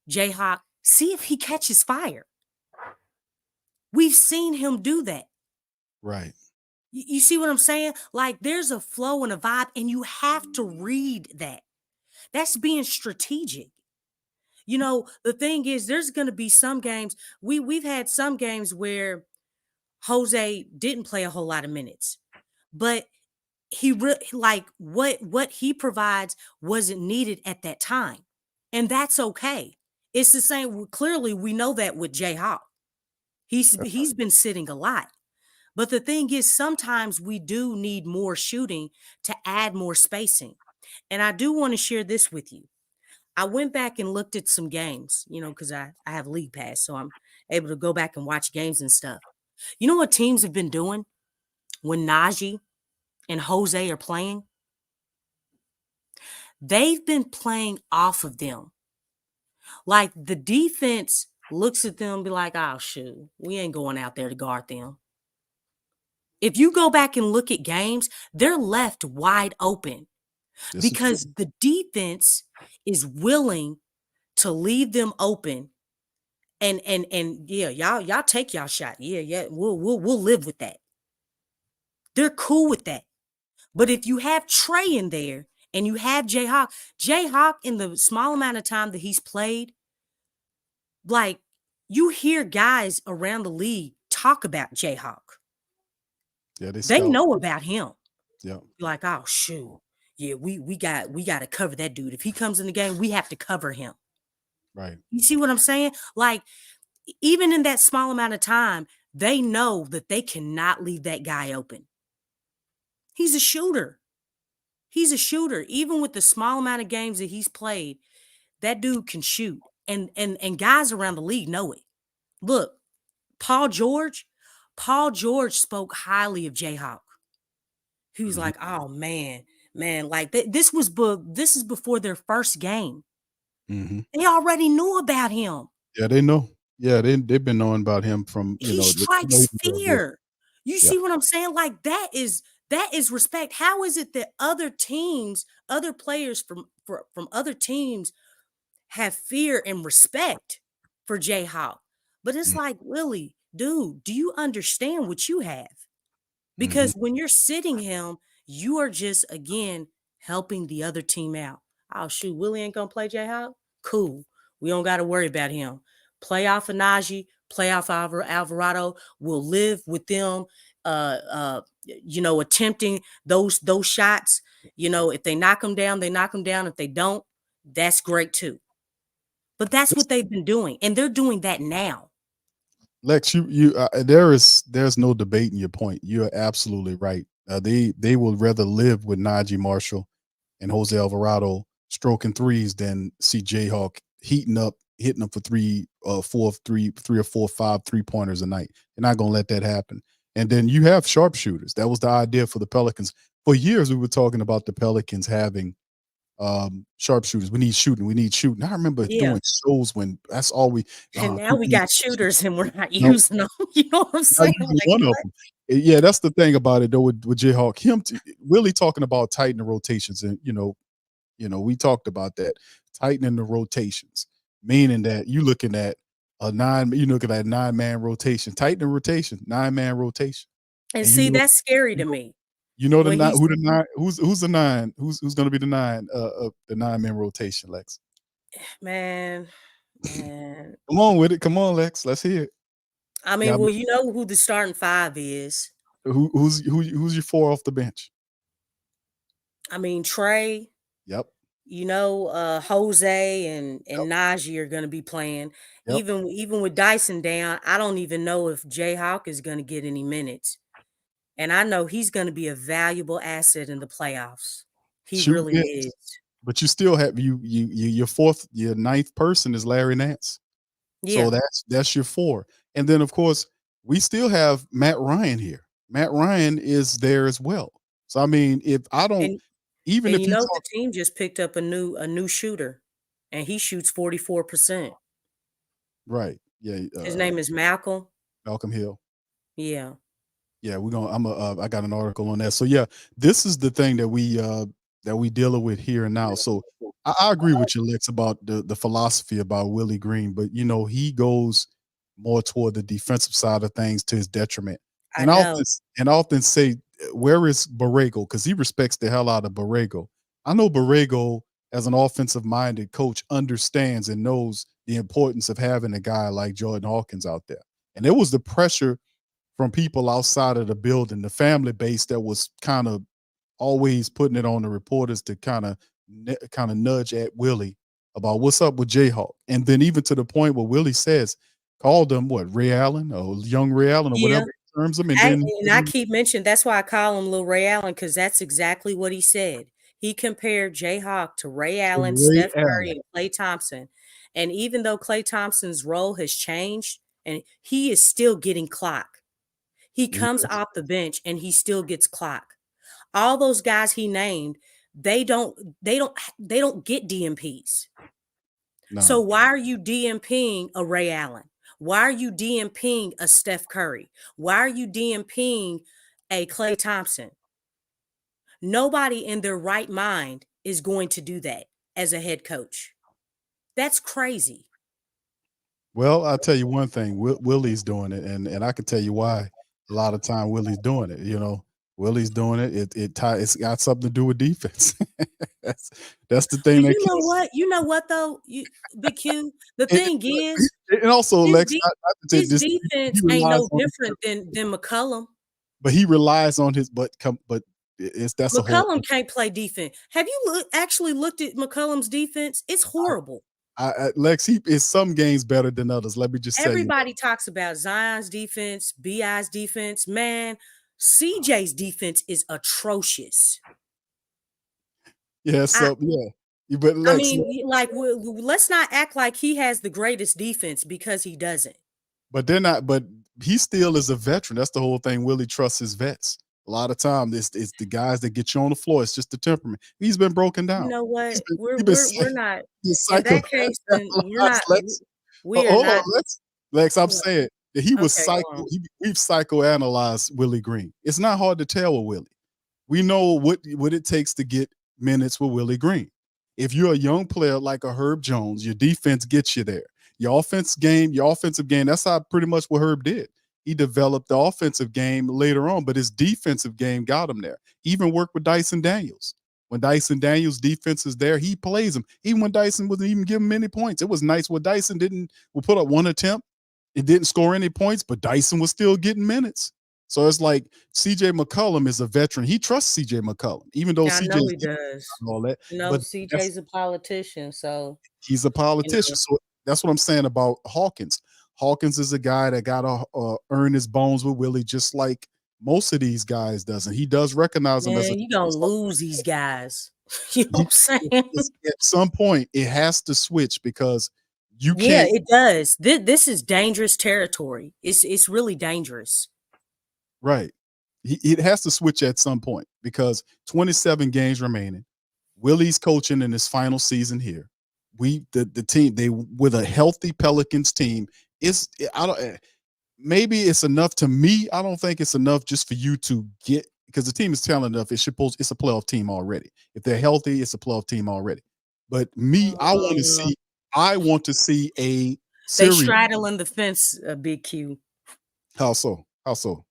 Jayhawk, see if he catches fire. We've seen him do that. Right. You see what I'm saying? Like, there's a flow and a vibe, and you have to read that. That's being strategic. The thing is, there's going to be some games. We've had some games where Jose didn't play a whole lot of minutes, but like what he provides wasn't needed at that time, and that's okay. It's the same. Clearly, we know that with Jayhawk. He's been sitting a lot. But the thing is, sometimes we do need more shooting to add more spacing. And I do want to share this with you. I went back and looked at some games, because I have League Pass, so I'm able to go back and watch games and stuff. You know what teams have been doing when Najee and Jose are playing? They've been playing off of them. Like, the defense looks at them and be like, oh, shoot, we ain't going out there to guard them. If you go back and look at games, they're left wide open because the defense is willing to leave them open. And yeah, y'all take y'all shot. Yeah, we'll live with that. They're cool with that. But if you have Trey in there and you have Jayhawk in the small amount of time that he's played, like, you hear guys around the league talk about Jayhawk. Yeah, they know about him. Yeah. Like, oh shoot. Yeah, we got to cover that dude. If he comes in the game, we have to cover him. Right. You see what I'm saying? Like, even in that small amount of time, they know that they cannot leave that guy open. He's a shooter. Even with the small amount of games that he's played, that dude can shoot. And guys around the league know it. Look, Paul George spoke highly of Jayhawk. He was like, oh man, like this is before their first game. They already knew about him. Yeah, they know. Yeah, they've been knowing about him from, he strikes fear. You see what I'm saying? Like, that is respect. How is it that other players from other teams have fear and respect for Jayhawk? But it's like, Willie, dude, do you understand what you have? Because when you're sitting him, you are just, again, helping the other team out. Oh, shoot, Willie ain't going to play Jayhawk? Cool. We don't got to worry about him. Play off of Najee, play off of Alvarado. We'll live with them, attempting those shots. If they knock them down, they knock them down. If they don't, that's great too. But that's what they've been doing, and they're doing that now. Lex, there's no debating your point. You're absolutely right. They will rather live with Najee Marshall and Jose Alvarado stroking threes than see Jayhawk hitting them for 3 or 4 5 3-pointers a night. They're not gonna let that happen. And then you have sharpshooters. That was the idea for the Pelicans. for years we were talking about the Pelicans having sharpshooters. We need shooting. We need shooting. I remember doing shows when that's all we. And now we got shooters and we're not No, using them. You know what I'm not saying? using Like, one of what? them. Yeah, that's the thing about it though with Jayhawk. Really talking about tightening rotations, and we talked about that tightening the rotations, meaning that you looking at a 9-man rotation, tighten the rotation, 9-man rotation, And and see, that's scary to me. the When nine, he's who the nine, who's the nine, who's going to be the nine of the 9-man rotation, Lex? man. Come on with it, come on, Lex, let's hear it. I mean, well, you know who the starting 5 is. Who's your 4 off the bench? I mean, Trey. Yep. Jose and Najee are going to be playing. Yep. Even with Dyson down, I don't even know if Jayhawk is going to get any minutes. And I know he's going to be a valuable asset in the playoffs. He really is. But you still have your 9th person is Larry Nance. Yeah. So that's your 4. And then of course, we still have Matt Ryan here. Matt Ryan is there as well. So I mean, if I don't even if the team just picked up a new shooter and he shoots 44%. Right. Yeah. His name is Malcolm Hill. Yeah. Yeah, I got an article on that. So yeah, this is the thing that we dealing with here and now. So I agree with you, Lex, about the philosophy about Willie Green, but he goes more toward the defensive side of things to his detriment. And I often say, where is Borrego? Because he respects the hell out of Borrego. I know Borrego, as an offensive-minded coach, understands and knows the importance of having a guy like Jordan Hawkins out there. And there was the pressure from people outside of the building, the family base that was kind of always putting it on the reporters to kind of nudge at Willie about what's up with Jayhawk. And then even to the point where Willie called him Ray Allen or young Ray Allen or whatever terms him. And I keep mentioning, that's why I call him Lil Ray Allen, because that's exactly what he said. He compared Jayhawk to Ray Allen, Steph Curry, and Klay Thompson. And even though Klay Thompson's role has changed, and he is still getting clock. He comes off the bench and he still gets clock. All those guys he named, they don't get DMPs. No. So why are you DMPing a Ray Allen? Why are you DMPing a Steph Curry? Why are you DMPing a Klay Thompson? Nobody in their right mind is going to do that as a head coach. That's crazy. Well, I'll tell you one thing. Willie's doing it, and I can tell you why. A lot of time Willie's doing it. Willie's doing it. It's got something to do with defense. that's the thing. You know what though, Big Q. The thing is, and also Lex, his defense ain't no different than McCollum. But he relies on his that's McCollum can't play defense. Have you actually looked at McCollum's defense? It's horrible. Lex, he is some games better than others. Let me just say. Everybody talks about Zion's defense, BI's defense. Man, CJ's defense is atrocious. Yeah, but Lex, let's not act like he has the greatest defense, because he doesn't. But they're not. But he still is a veteran. That's the whole thing. Willie trusts his vets. A lot of time, it's the guys that get you on the floor. It's just the temperament. He's been broken down. You know what? We're not. In that case, then we're not. Hold on, Lex. I'm saying that he was we've psychoanalyzed Willie Green. It's not hard to tell with Willie. We know what it takes to get minutes with Willie Green. If you're a young player like a Herb Jones, your defense gets you there. Your offensive game, that's how pretty much what Herb did. He developed the offensive game later on, but his defensive game got him there. He even worked with Dyson Daniels. When Dyson Daniels' defense is there, he plays him. Even when Dyson wasn't even giving many points. It was nice when Dyson would put up one attempt. It didn't score any points, but Dyson was still getting minutes. So it's like CJ McCollum is a veteran. He trusts CJ McCollum, even though CJ know he does. All that. No, CJ's a politician, so he's a politician. So that's what I'm saying about Hawkins. Hawkins is a guy that got to earn his bones with Willie, just like most of these guys doesn't. He does recognize them as you're going to lose these guys. You know what I'm saying? At some point, it has to switch because you can't. Yeah, it does. This is dangerous territory. It's really dangerous. Right. It has to switch at some point because 27 games remaining. Willie's coaching in his final season here. The team, they with a healthy Pelicans team, I don't maybe it's enough to me. I don't think it's enough just for you to get, because the team is talented enough. It's a playoff team already. If they're healthy, it's a playoff team already. But me, I want to see a They series. straddling the fence, Big Q. How so? How so?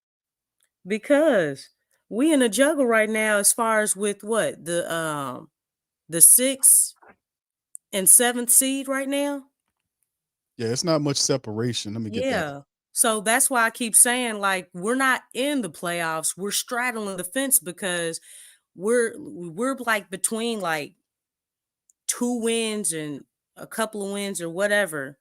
Because we in a juggle right now as far as with what? The 6th and 7th seed right now? Yeah, it's not much separation. Let me get that. Yeah. So that's why I keep saying, like, we're not in the playoffs. We're straddling the fence because we're like between like 2 wins and a couple of wins or whatever,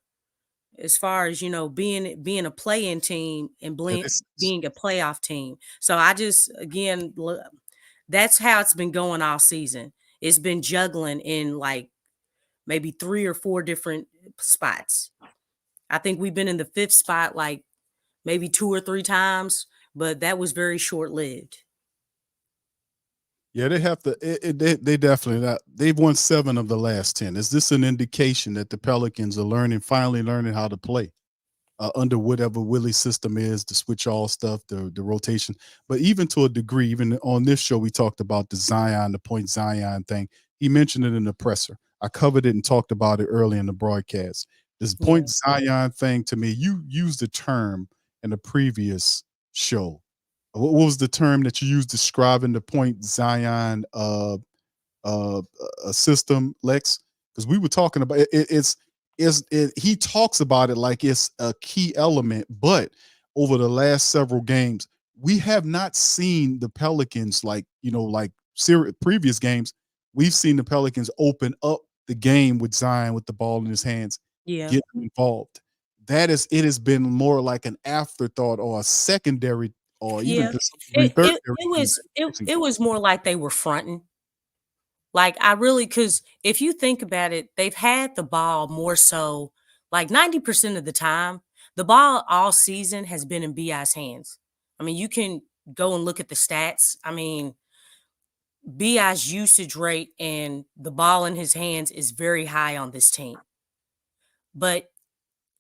as far as, you know, being a play-in team and being a playoff team. So I just, again, that's how it's been going all season. It's been juggling in like maybe 3 or 4 different spots. I think we've been in the 5th spot like maybe 2 or 3 times, but that was very short-lived. Yeah, they have to. They definitely not. They've won 7 of the last 10. Is this an indication that the Pelicans are finally learning how to play under whatever Willie's system is, to switch all stuff, the rotation? But even to a degree, even on this show, we talked about the point Zion thing. He mentioned it in the presser. I covered it and talked about it early in the broadcast. This point Zion thing, to me, you used the term in the previous show. What was the term that you used describing the point Zion system, Lex? Because we were talking about it. He talks about it like it's a key element, but over the last several games, we have not seen the Pelicans like previous games. We've seen the Pelicans open up the game with Zion with the ball in his hands, get involved. It has been more like an afterthought or a secondary, or even it was more like they were fronting. Like, because if you think about it, they've had the ball more so like 90% of the time. The ball all season has been in BI's hands. I mean, you can go and look at the stats. I mean, BI's usage rate and the ball in his hands is very high on this team. But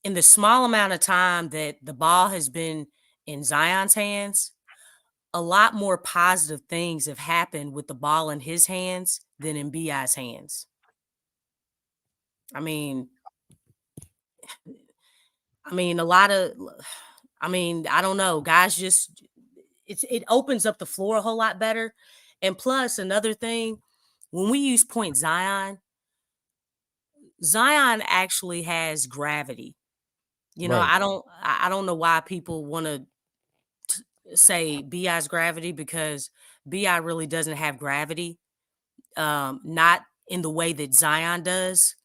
in the small amount of time that the ball has been in Zion's hands, a lot more positive things have happened with the ball in his hands than in BI's hands. I mean, I don't know. Guys just, it opens up the floor a whole lot better. And plus, another thing, when we use point Zion actually has gravity. You know, Right. I don't know why people want to say BI's gravity, because BI really doesn't have gravity. Not in the way that Zion does.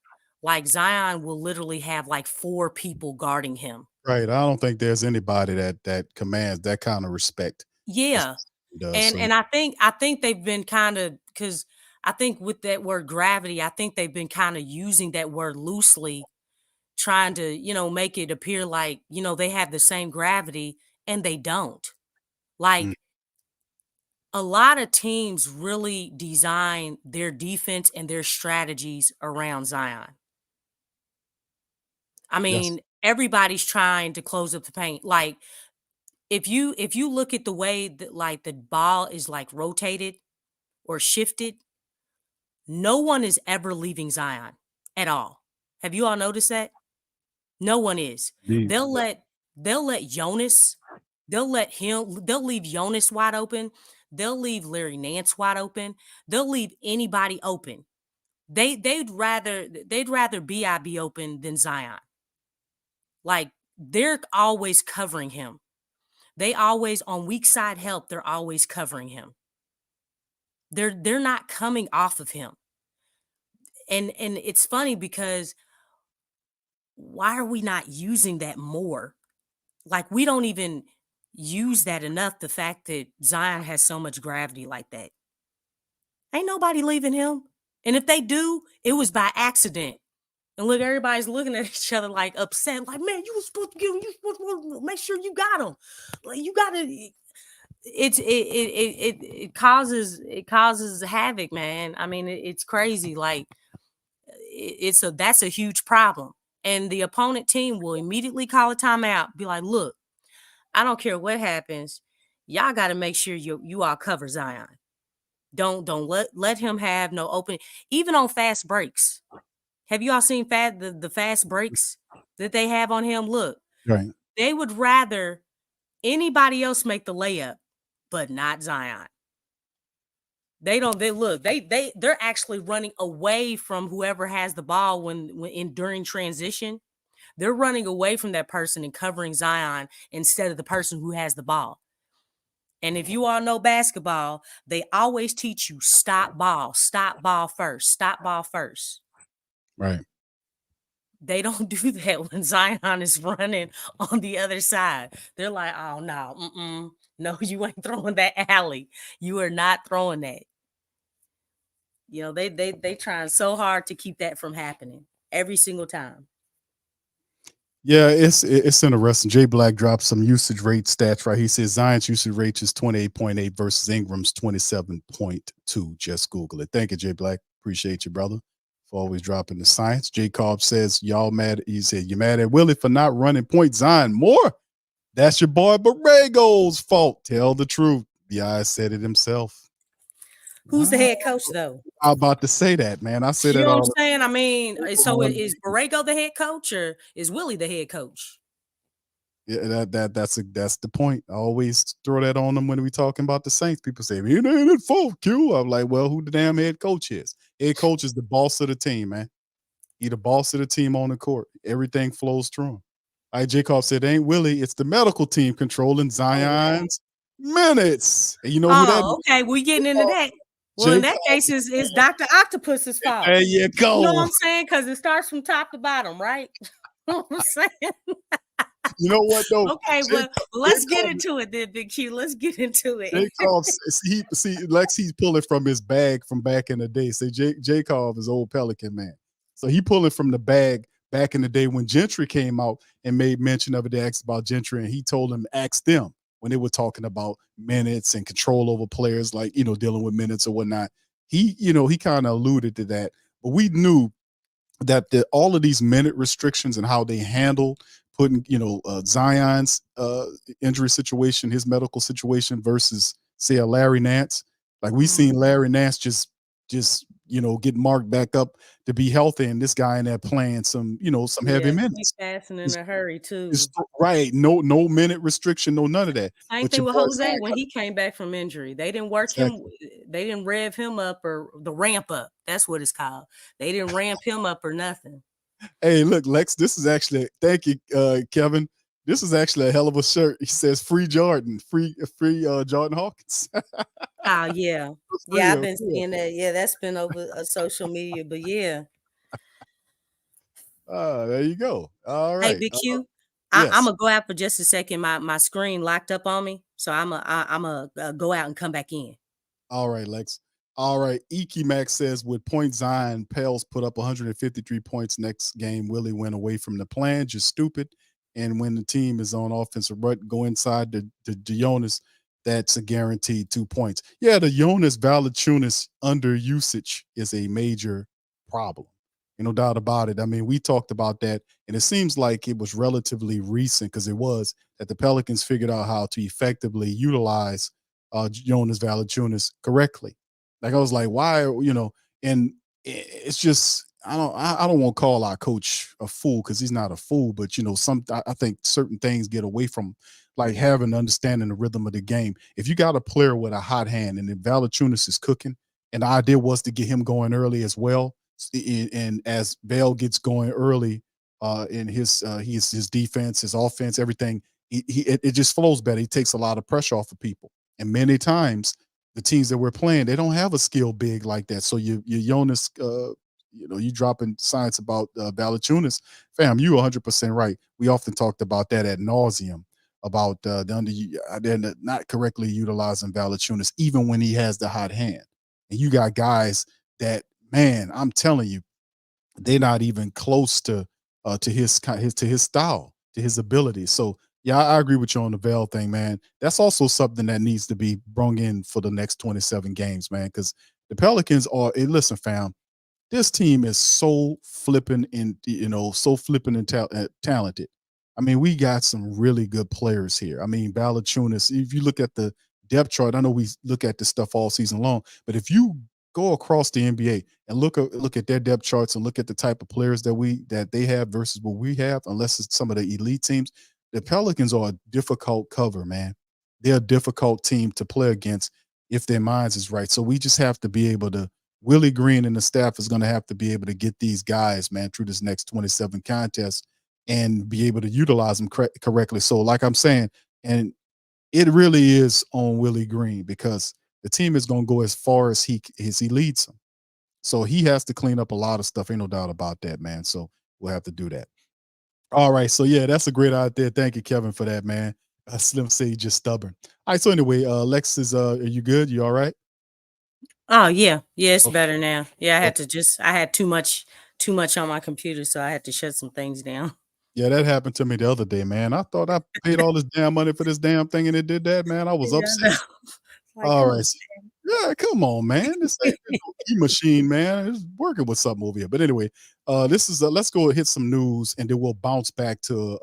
Like, Zion will literally have like 4 people guarding him. Right. I don't think there's anybody that commands that kind of respect. Yeah. And I think they've been kind of, because I think with that word gravity, I think they've been kind of using that word loosely, trying to, make it appear like, they have the same gravity, and they don't. Like, a lot of teams really design their defense and their strategies around Zion. I mean, everybody's trying to close up the paint. Like, if you look at the way that like the ball is like rotated or shifted, no one is ever leaving Zion at all. Have you all noticed that? No one is. They'll let Jonas, they'll leave Jonas wide open. They'll leave Larry Nance wide open. They'll leave anybody open. They'd rather BI be open than Zion. Like, they're always covering him. They always, on weak side help, they're always covering him. They're not coming off of him. And it's funny because why are we not using that more? Like, we don't even use that enough, the fact that Zion has so much gravity like that. Ain't nobody leaving him. And if they do, it was by accident. And look, everybody's looking at each other like upset, like, man, you were supposed to make sure you got him. Like, you got to. it causes havoc, man. I mean, it's crazy. Like that's a huge problem. And the opponent team will immediately call a timeout, be like, look, I don't care what happens. Y'all got to make sure you all cover Zion. Don't let him have no open, even on fast breaks. Have you all seen the fast breaks that they have on him? Look, Right. they would rather anybody else make the layup, but not Zion. They're actually running away from whoever has the ball when during transition. They're running away from that person and covering Zion instead of the person who has the ball. And if you all know basketball, they always teach you stop ball first. Right. They don't do that when Zion is running on the other side. They're like, oh no, no, you ain't throwing that alley. You are not throwing that. You know, they trying so hard to keep that from happening every single time. Yeah, it's interesting. Jay Black dropped some usage rate stats, right? He says Zion's usage rate is 28.8 versus Ingram's 27.2. Just Google it. Thank you, Jay Black. Appreciate you, brother, for always dropping the science. Jacob says, y'all mad. He said, you mad at Willie for not running point Zion more? That's your boy Borrego's fault. Tell the truth. B.I. said it himself. Who's the head coach, though? I'm about to say that, man. I said You that know all. what I'm saying? I mean, so is Borrego the head coach or is Willie the head coach? Yeah, that's the point. I always throw that on them when we talking about the Saints. People say, "He ain't at fault, Q." I'm like, well, who the damn head coach is? Head coach is the boss of the team, man. He the boss of the team on the court. Everything flows through him. Like Jacob said, it ain't Willie. It's the medical team controlling Zion's minutes. And you know who that is? Okay, we getting into that. Well, in that case, is Dr. Octopus's fault. There you go. You know what I'm saying? Because it starts from top to bottom, right? You know what I'm saying? You know what though? Okay, well, let's get into it then, Big Q. Let's get into it. Lex, he's pulling from his bag from back in the day. Say Jacob is old Pelican man. So he pulling from the bag back in the day when Gentry came out and made mention of it. They asked about Gentry, and he told them, ask them when they were talking about minutes and control over players, like, you know, dealing with minutes or whatnot. He kind of alluded to that. But we knew that all of these minute restrictions and how they handle putting, Zion's injury situation, his medical situation versus, say, a Larry Nance. Like we seen Larry Nance just get marked back up to be healthy, and this guy in there playing some heavy minutes. Passing in a hurry too. Right. No minute restriction, no none of that. Same thing with Jose when he came back from injury. They didn't work him. They didn't rev him up or the ramp up. That's what it's called. They didn't ramp him up or nothing. Hey, look, Lex, this is actually, thank you, Kevin. This is actually a hell of a shirt. He says free Jordan, free Jordan Hawkins. Oh, yeah. Yeah, I've been seeing that. Yeah, that's been over social media, but yeah. There you go. All right. Hey, Big Q, yes. I'm going to go out for just a second. My screen locked up on me, so I'm going to go out and come back in. All right, Lex. All right. Iki Max says, with point Zion, Pels put up 153 points next game. Willie went away from the plan, just stupid. And when the team is on offensive rut, go inside the Jonas, that's a guaranteed 2 points. Yeah, the Jonas Valanciunas under usage is a major problem. No doubt about it. I mean, we talked about that, and it seems like it was relatively recent, because it was, that the Pelicans figured out how to effectively utilize Jonas Valanciunas correctly. Like I was like, why, and it's just, I don't want to call our coach a fool, because he's not a fool, but I think certain things get away from like having understanding the rhythm of the game. If you got a player with a hot hand and if Valanciunas is cooking, and the idea was to get him going early as well, and as Bell gets going early in his defense, his offense, everything, it just flows better. He takes a lot of pressure off of people, and many times the teams that we're playing, they don't have a skill big like that. So you Jonas, you dropping science about Valanciunas, fam, you 100% right. We often talked about that ad nauseum about they're not correctly utilizing Valanciunas, even when he has the hot hand. And you got guys that, man, I'm telling you, they're not even close to his style, to his ability. So Yeah, I agree with you on the Bell thing, man. That's also something that needs to be brung in for the next 27 games, man. Because the Pelicans are. Listen, fam, this team is so flipping and so flipping and talented. I mean, we got some really good players here. I mean, Valanciunas. If you look at the depth chart, I know we look at this stuff all season long, but if you go across the NBA and look at their depth charts and look at the type of players that they have versus what we have, unless it's some of the elite teams, the Pelicans are a difficult cover, man. They're a difficult team to play against if their minds is right. So we just have to be able to Willie Green and the staff is going to have to be able to get these guys, man, through this next 27 contests and be able to utilize them correctly. So, like I'm saying, and it really is on Willie Green because the team is going to go as far as he leads them. So he has to clean up a lot of stuff. Ain't no doubt about that, man. So we'll have to do that. All right. So yeah, that's a great idea. Thank you, Kevin, for that, man. Slim say just stubborn. All right. So anyway, Lex is are you good? You all right? Oh yeah, yeah, it's Okay. better now. Yeah, Okay. I had too much on my computer, so I had to shut some things down. Yeah, that happened to me the other day, man. I thought I paid all this damn money for this damn thing and it did that, man. I was Yeah, I upset. know. Like, All come right. on. Yeah, come on, man. This ain't no machine, man. It's working with something over here. But anyway, this is let's go hit some news and then we'll bounce back to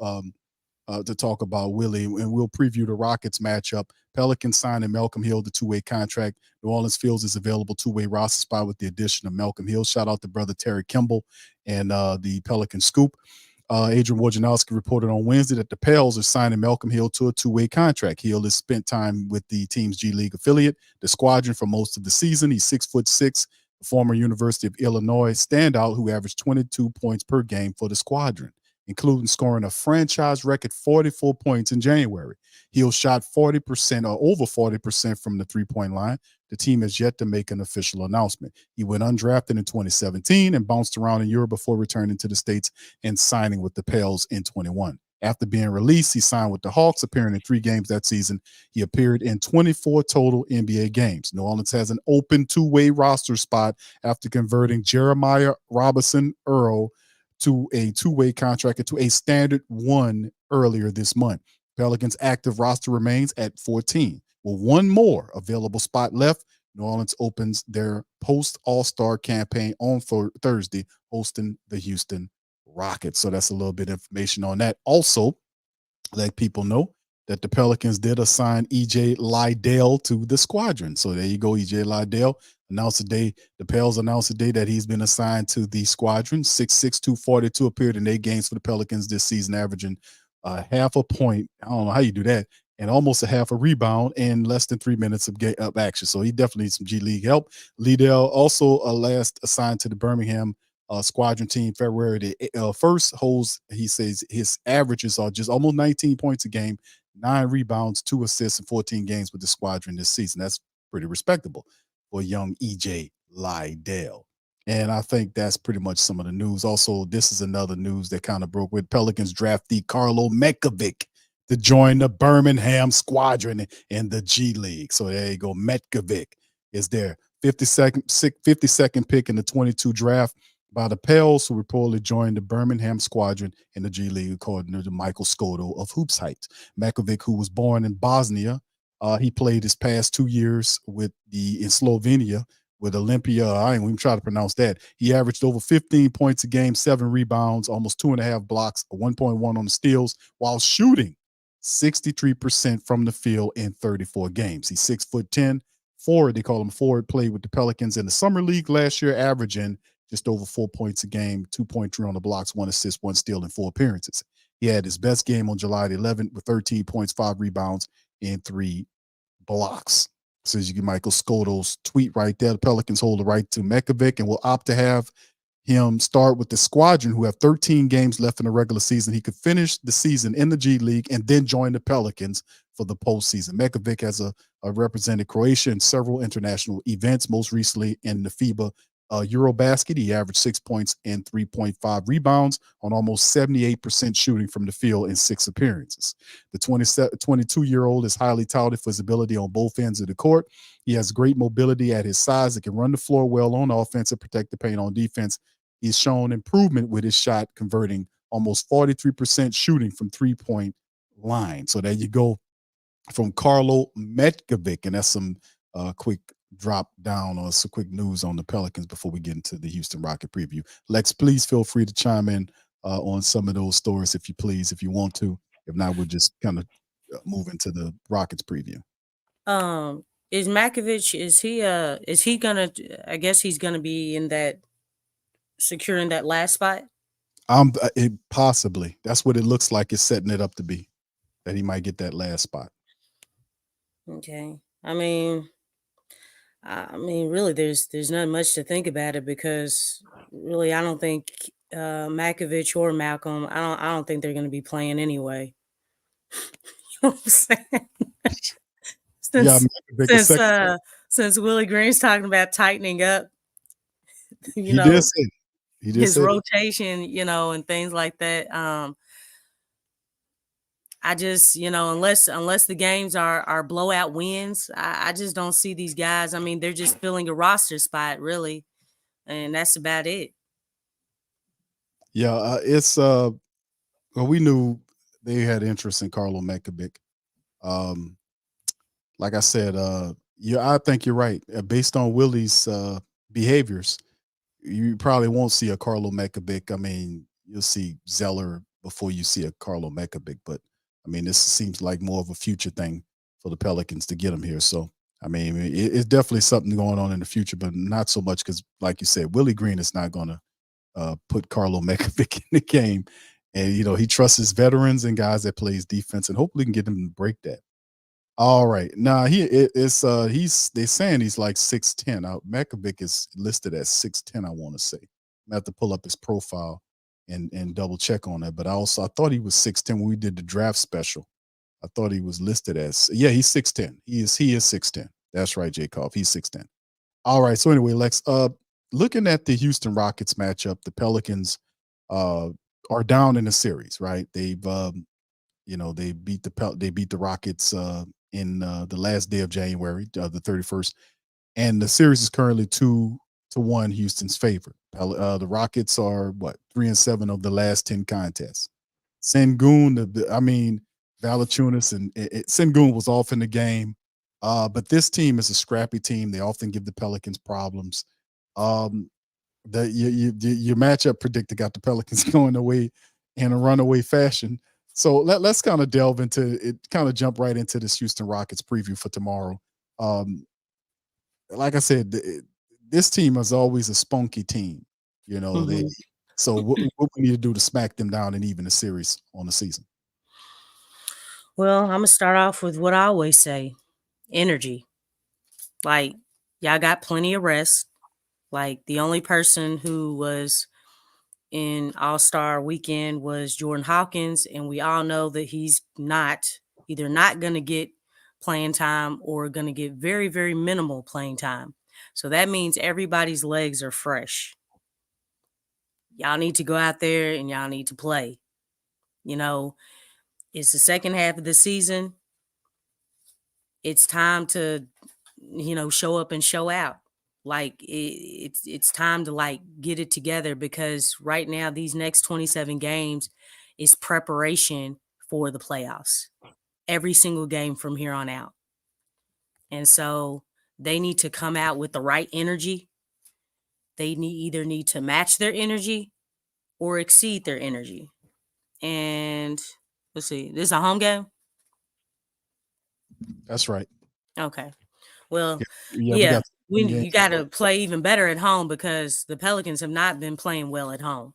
talk about Willie and we'll preview the Rockets matchup. Pelicans signing Malcolm Hill the two-way contract. New Orleans Fields is available two-way roster spot with the addition of Malcolm Hill. Shout out to brother Terry Kimball and the Pelican Scoop. Adrian Wojnarowski reported on Wednesday that the Pels are signing Malcolm Hill to a two-way contract. Hill has spent time with the team's G League affiliate, the Squadron, for most of the season. He's 6'6", the former University of Illinois standout who averaged 22 points per game for the Squadron, including scoring a franchise record 44 points in January. Hill shot 40% or over 40% from the three-point line. The team has yet to make an official announcement. He went undrafted in 2017 and bounced around in Europe before returning to the States and signing with the Pels in 21. After being released, he signed with the Hawks, appearing in 3 games that season. He appeared in 24 total NBA games. New Orleans has an open two-way roster spot after converting Jeremiah Robinson Earl to a two-way contract into a standard one earlier this month. Pelicans' active roster remains at 14. With one more available spot left, New Orleans opens their post-All-Star campaign on Thursday, hosting the Houston Rockets. So that's a little bit of information on that. Also, let people know that the Pelicans did assign EJ Liddell to the Squadron. So there you go, EJ Liddell. The Pels announced today that he's been assigned to the Squadron. 6'6", 242 appeared in 8 games for the Pelicans this season, averaging half a point. I don't know how you do that. And almost a half a rebound in less than 3 minutes of action. So he definitely needs some G League help. Liddell also last assigned to the Birmingham Squadron team February the 1st. Holds, he says his averages are just almost 19 points a game, 9 rebounds, 2 assists in 14 games with the Squadron this season. That's pretty respectable for young EJ Liddell. And I think that's pretty much some of the news. Also, this is another news that kind of broke with Pelicans draftee Carlo Metkovic to join the Birmingham Squadron in the G League. So there you go. Metkovic is there. 52nd pick in the 22 draft by the Pels, who reportedly joined the Birmingham Squadron in the G League, according to Michael Skoto of Hoops Heights. Metkovic, who was born in Bosnia, he played his past 2 years in Slovenia with Olympia. I ain't even try to pronounce that. He averaged over 15 points a game, 7 rebounds, almost 2.5 blocks, 1.1 on the steals, while shooting 63% from the field in 34 games. He's 6'10", forward. They call him forward. Played with the Pelicans in the summer league last year, averaging just over 4 points a game, 2.3 on the blocks, 1 assist, 1 steal in 4 appearances. He had his best game on July the 11th with 13 points, 5 rebounds, and 3 blocks. Says you get Michael Skoto's tweet right there. The Pelicans hold the right to Metkovic and will opt to have him start with the Squadron, who have 13 games left in the regular season. He could finish the season in the G League and then join the Pelicans for the postseason. Metkovic has represented Croatia in several international events, most recently in the FIBA Eurobasket. He averaged 6 points and 3.5 rebounds on almost 78% shooting from the field in 6 appearances. The 22-year-old is highly touted for his ability on both ends of the court. He has great mobility at his size and can run the floor well on offense and protect the paint on defense. He's shown improvement with his shot, converting almost 43% shooting from three-point line. So there you go from Carlo Metkovic, and that's some quick drop down or some quick news on the Pelicans before we get into the Houston Rocket preview. Lex, please feel free to chime in on some of those stories if you please, if you want to. If not, we'll just kind of move into the Rockets preview. Is Makovich, is he gonna, I guess he's gonna be in that, securing that last spot? Possibly. That's what it looks like. It's setting it up to be, that he might get that last spot. Okay. I mean, really, there's not much to think about it, because really, I don't think Makovich or Malcolm, I don't think they're going to be playing anyway. You know what I'm saying? Since Willie Green's talking about tightening up, he did say his rotation, and things like that. I just, unless the games are blowout wins, I just don't see these guys. I mean, they're just filling a roster spot, really, and that's about it. Yeah, it's well, we knew they had interest in Carlo Metkovic. Like I said, I think you're right. Based on Willie's behaviors, you probably won't see a Carlo Metkovic. I mean, you'll see Zeller before you see a Carlo Metkovic, but I mean, this seems like more of a future thing for the Pelicans to get him here. So, I mean, it's definitely something going on in the future, but not so much because, like you said, Willie Green is not going to put Carlo Metkovic in the game. And, he trusts his veterans and guys that plays defense, and hopefully can get him to break that. All right. Now, they're saying he's like 6'10". Metkovic is listed as 6'10", I want to say. I have to pull up his profile and double check on that. But I thought he was 6'10" when we did the draft special. I thought he was listed as, he's 6'10". He is 6'10". That's right, Jacob. He's 6'10". All right. So anyway, Lex, looking at the Houston Rockets matchup, the Pelicans are down in the series, right? They've they beat the Rockets in the last day of January, the 31st, and the series is currently 2-1 Houston's favor. The Rockets are 3-7 of the last 10 contests. Sengun, Valanciunas, and Sengun was off in the game, but this team is a scrappy team. They often give the Pelicans problems. Your matchup predictor got the Pelicans going away in a runaway fashion. So let's kind of delve into it, kind of jump right into this Houston Rockets preview for tomorrow. Like I said, this team is always a spunky team. So what we need to do to smack them down and even the series on the season? Well, I'm going to start off with what I always say, energy. Like, y'all got plenty of rest. Like, the only person who was in All-Star weekend was Jordan Hawkins, and we all know that he's either not going to get playing time or going to get very, very minimal playing time. So that means everybody's legs are fresh. Y'all need to go out there and y'all need to play. It's the second half of the season. It's time to, show up and show out. Like it's time to get it together, because right now these next 27 games is preparation for the playoffs. Every single game from here on out. And so they need to come out with the right energy. They either need to match their energy or exceed their energy. And let's see, this is a home game? That's right. Okay. Well, you got to play even better at home, because the Pelicans have not been playing well at home.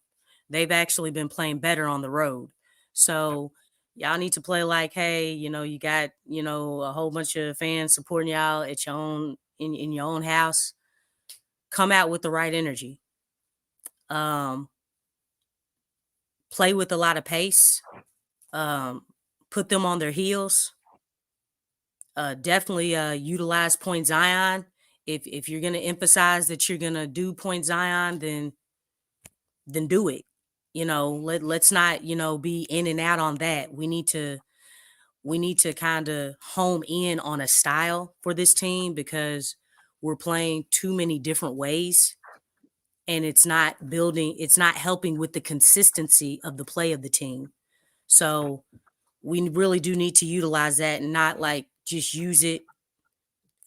They've actually been playing better on the road. So y'all need to play like, hey, you got, a whole bunch of fans supporting y'all at your own, in your own house. Come out with the right energy. Play with a lot of pace. Put them on their heels. Definitely utilize Point Zion. If you're going to emphasize that you're going to do Point Zion, then do it. Let's not, be in and out on that. We need to kind of home in on a style for this team, because we're playing too many different ways, and it's not helping with the consistency of the play of the team. So we really do need to utilize that and not like just use it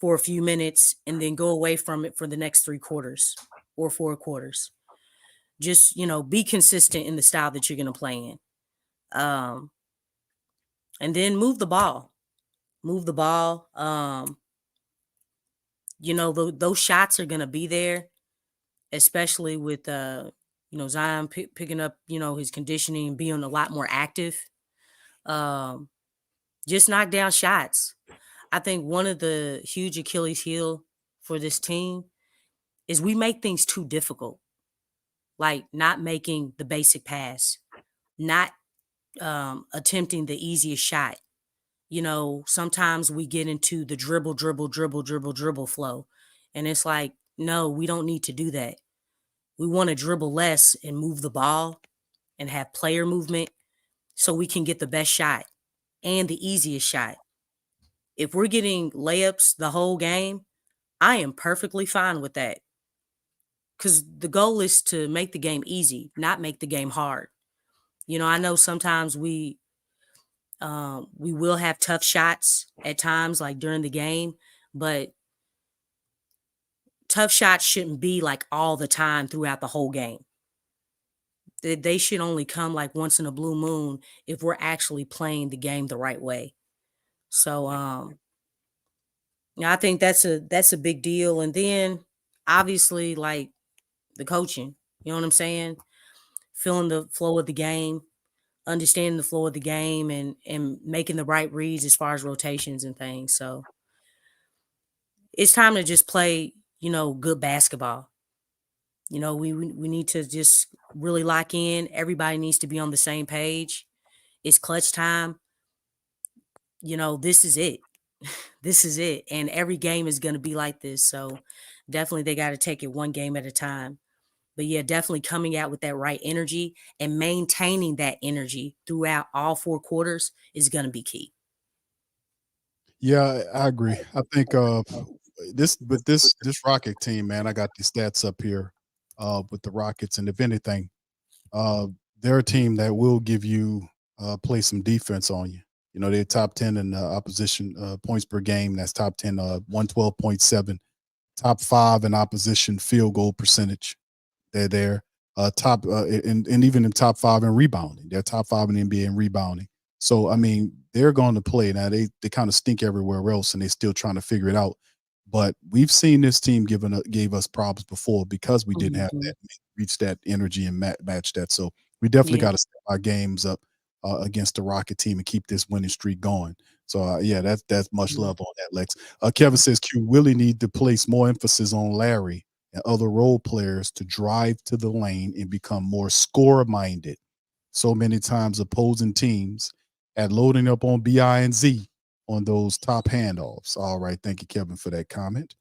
for a few minutes and then go away from it for the next 3 quarters or 4 quarters. Just, be consistent in the style that you're going to play in. And then move the ball. Move the ball. Those shots are going to be there, especially with, Zion picking up, his conditioning and being a lot more active. Just knock down shots. I think one of the huge Achilles heel for this team is we make things too difficult. Like not making the basic pass, not attempting the easiest shot. Sometimes we get into the dribble flow. And it's like, no, we don't need to do that. We want to dribble less and move the ball and have player movement so we can get the best shot and the easiest shot. If we're getting layups the whole game, I am perfectly fine with that. Because the goal is to make the game easy, not make the game hard. I know sometimes we will have tough shots at times, like during the game, but tough shots shouldn't be like all the time throughout the whole game. They should only come like once in a blue moon if we're actually playing the game the right way. So, I think that's a big deal. And then obviously like the coaching, you know what I'm saying? Feeling the flow of the game, understanding the flow of the game and making the right reads as far as rotations and things. So it's time to just play, good basketball. We need to just really lock in. Everybody needs to be on the same page. It's clutch time. This is it. This is it. And every game is going to be like this. So definitely they got to take it one game at a time. But yeah, definitely coming out with that right energy and maintaining that energy throughout all 4 quarters is going to be key. Yeah, I agree. I think this Rocket team, man, I got these stats up here with the Rockets, and if anything, uh, they're a team that will give you play some defense on you. They're top 10 in opposition points per game. That's top 10, 112.7. Top 5 in opposition field goal percentage. They're there. Top and even in top 5 in rebounding. They're top 5 in the NBA in rebounding. So I mean, they're going to play now. They kind of stink everywhere else, and they're still trying to figure it out. But we've seen this team gave us problems before because we didn't have that reach that energy and match that. So we definitely Yeah. got to step our games up against the Rocket team and keep this winning streak going. So yeah, that's much love on that, Lex. Kevin says Q really need to place more emphasis on Larry and other role players to drive to the lane and become more score minded. So many times opposing teams at loading up on BI and Z on those top handoffs. All right, thank you, Kevin, for that comment.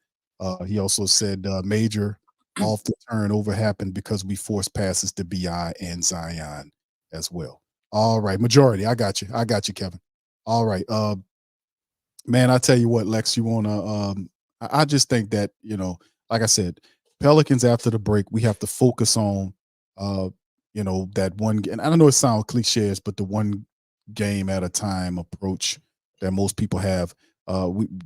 He also said major off the turnover happened because we forced passes to BI and Zion as well. All right, majority. I got you, Kevin. All right. Man, I tell you what, Lex, you wanna I just think that, like I said, Pelicans after the break, we have to focus on that one, and I know it sounds cliches, but the one game at a time approach that most people have.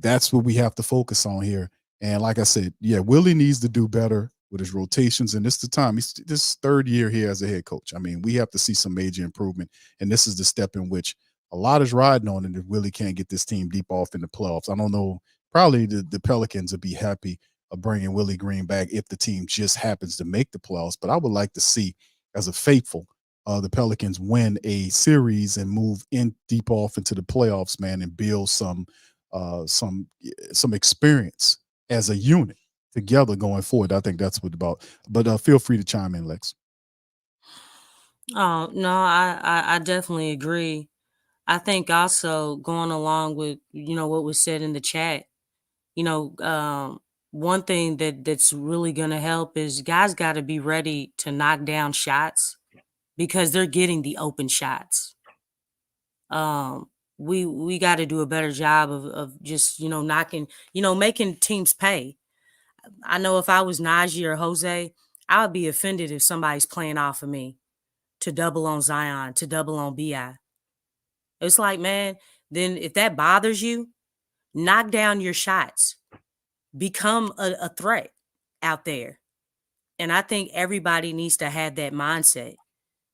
That's what we have to focus on here. And like I said, yeah, Willie needs to do better with his rotations. And this is the time. He's this 3rd year here as a head coach. I mean, we have to see some major improvement. And this is the step in which a lot is riding on it if Willie can't get this team deep off in the playoffs. I don't know. Probably the Pelicans would be happy of bringing Willie Green back if the team just happens to make the playoffs. But I would like to see, as a faithful, the Pelicans win a series and move in deep off into the playoffs, man, and build some experience as a unit together going forward. I think that's what it's about. But feel free to chime in, Lex. Oh, no, I definitely agree. I think also going along with, what was said in the chat, one thing that's really going to help is guys got to be ready to knock down shots because they're getting the open shots. We got to do a better job of just, knocking, making teams pay. I know if I was Najee or Jose, I would be offended if somebody's playing off of me to double on Zion, to double on BI. It's like, man, then if that bothers you, knock down your shots. Become a threat out there. And I think everybody needs to have that mindset,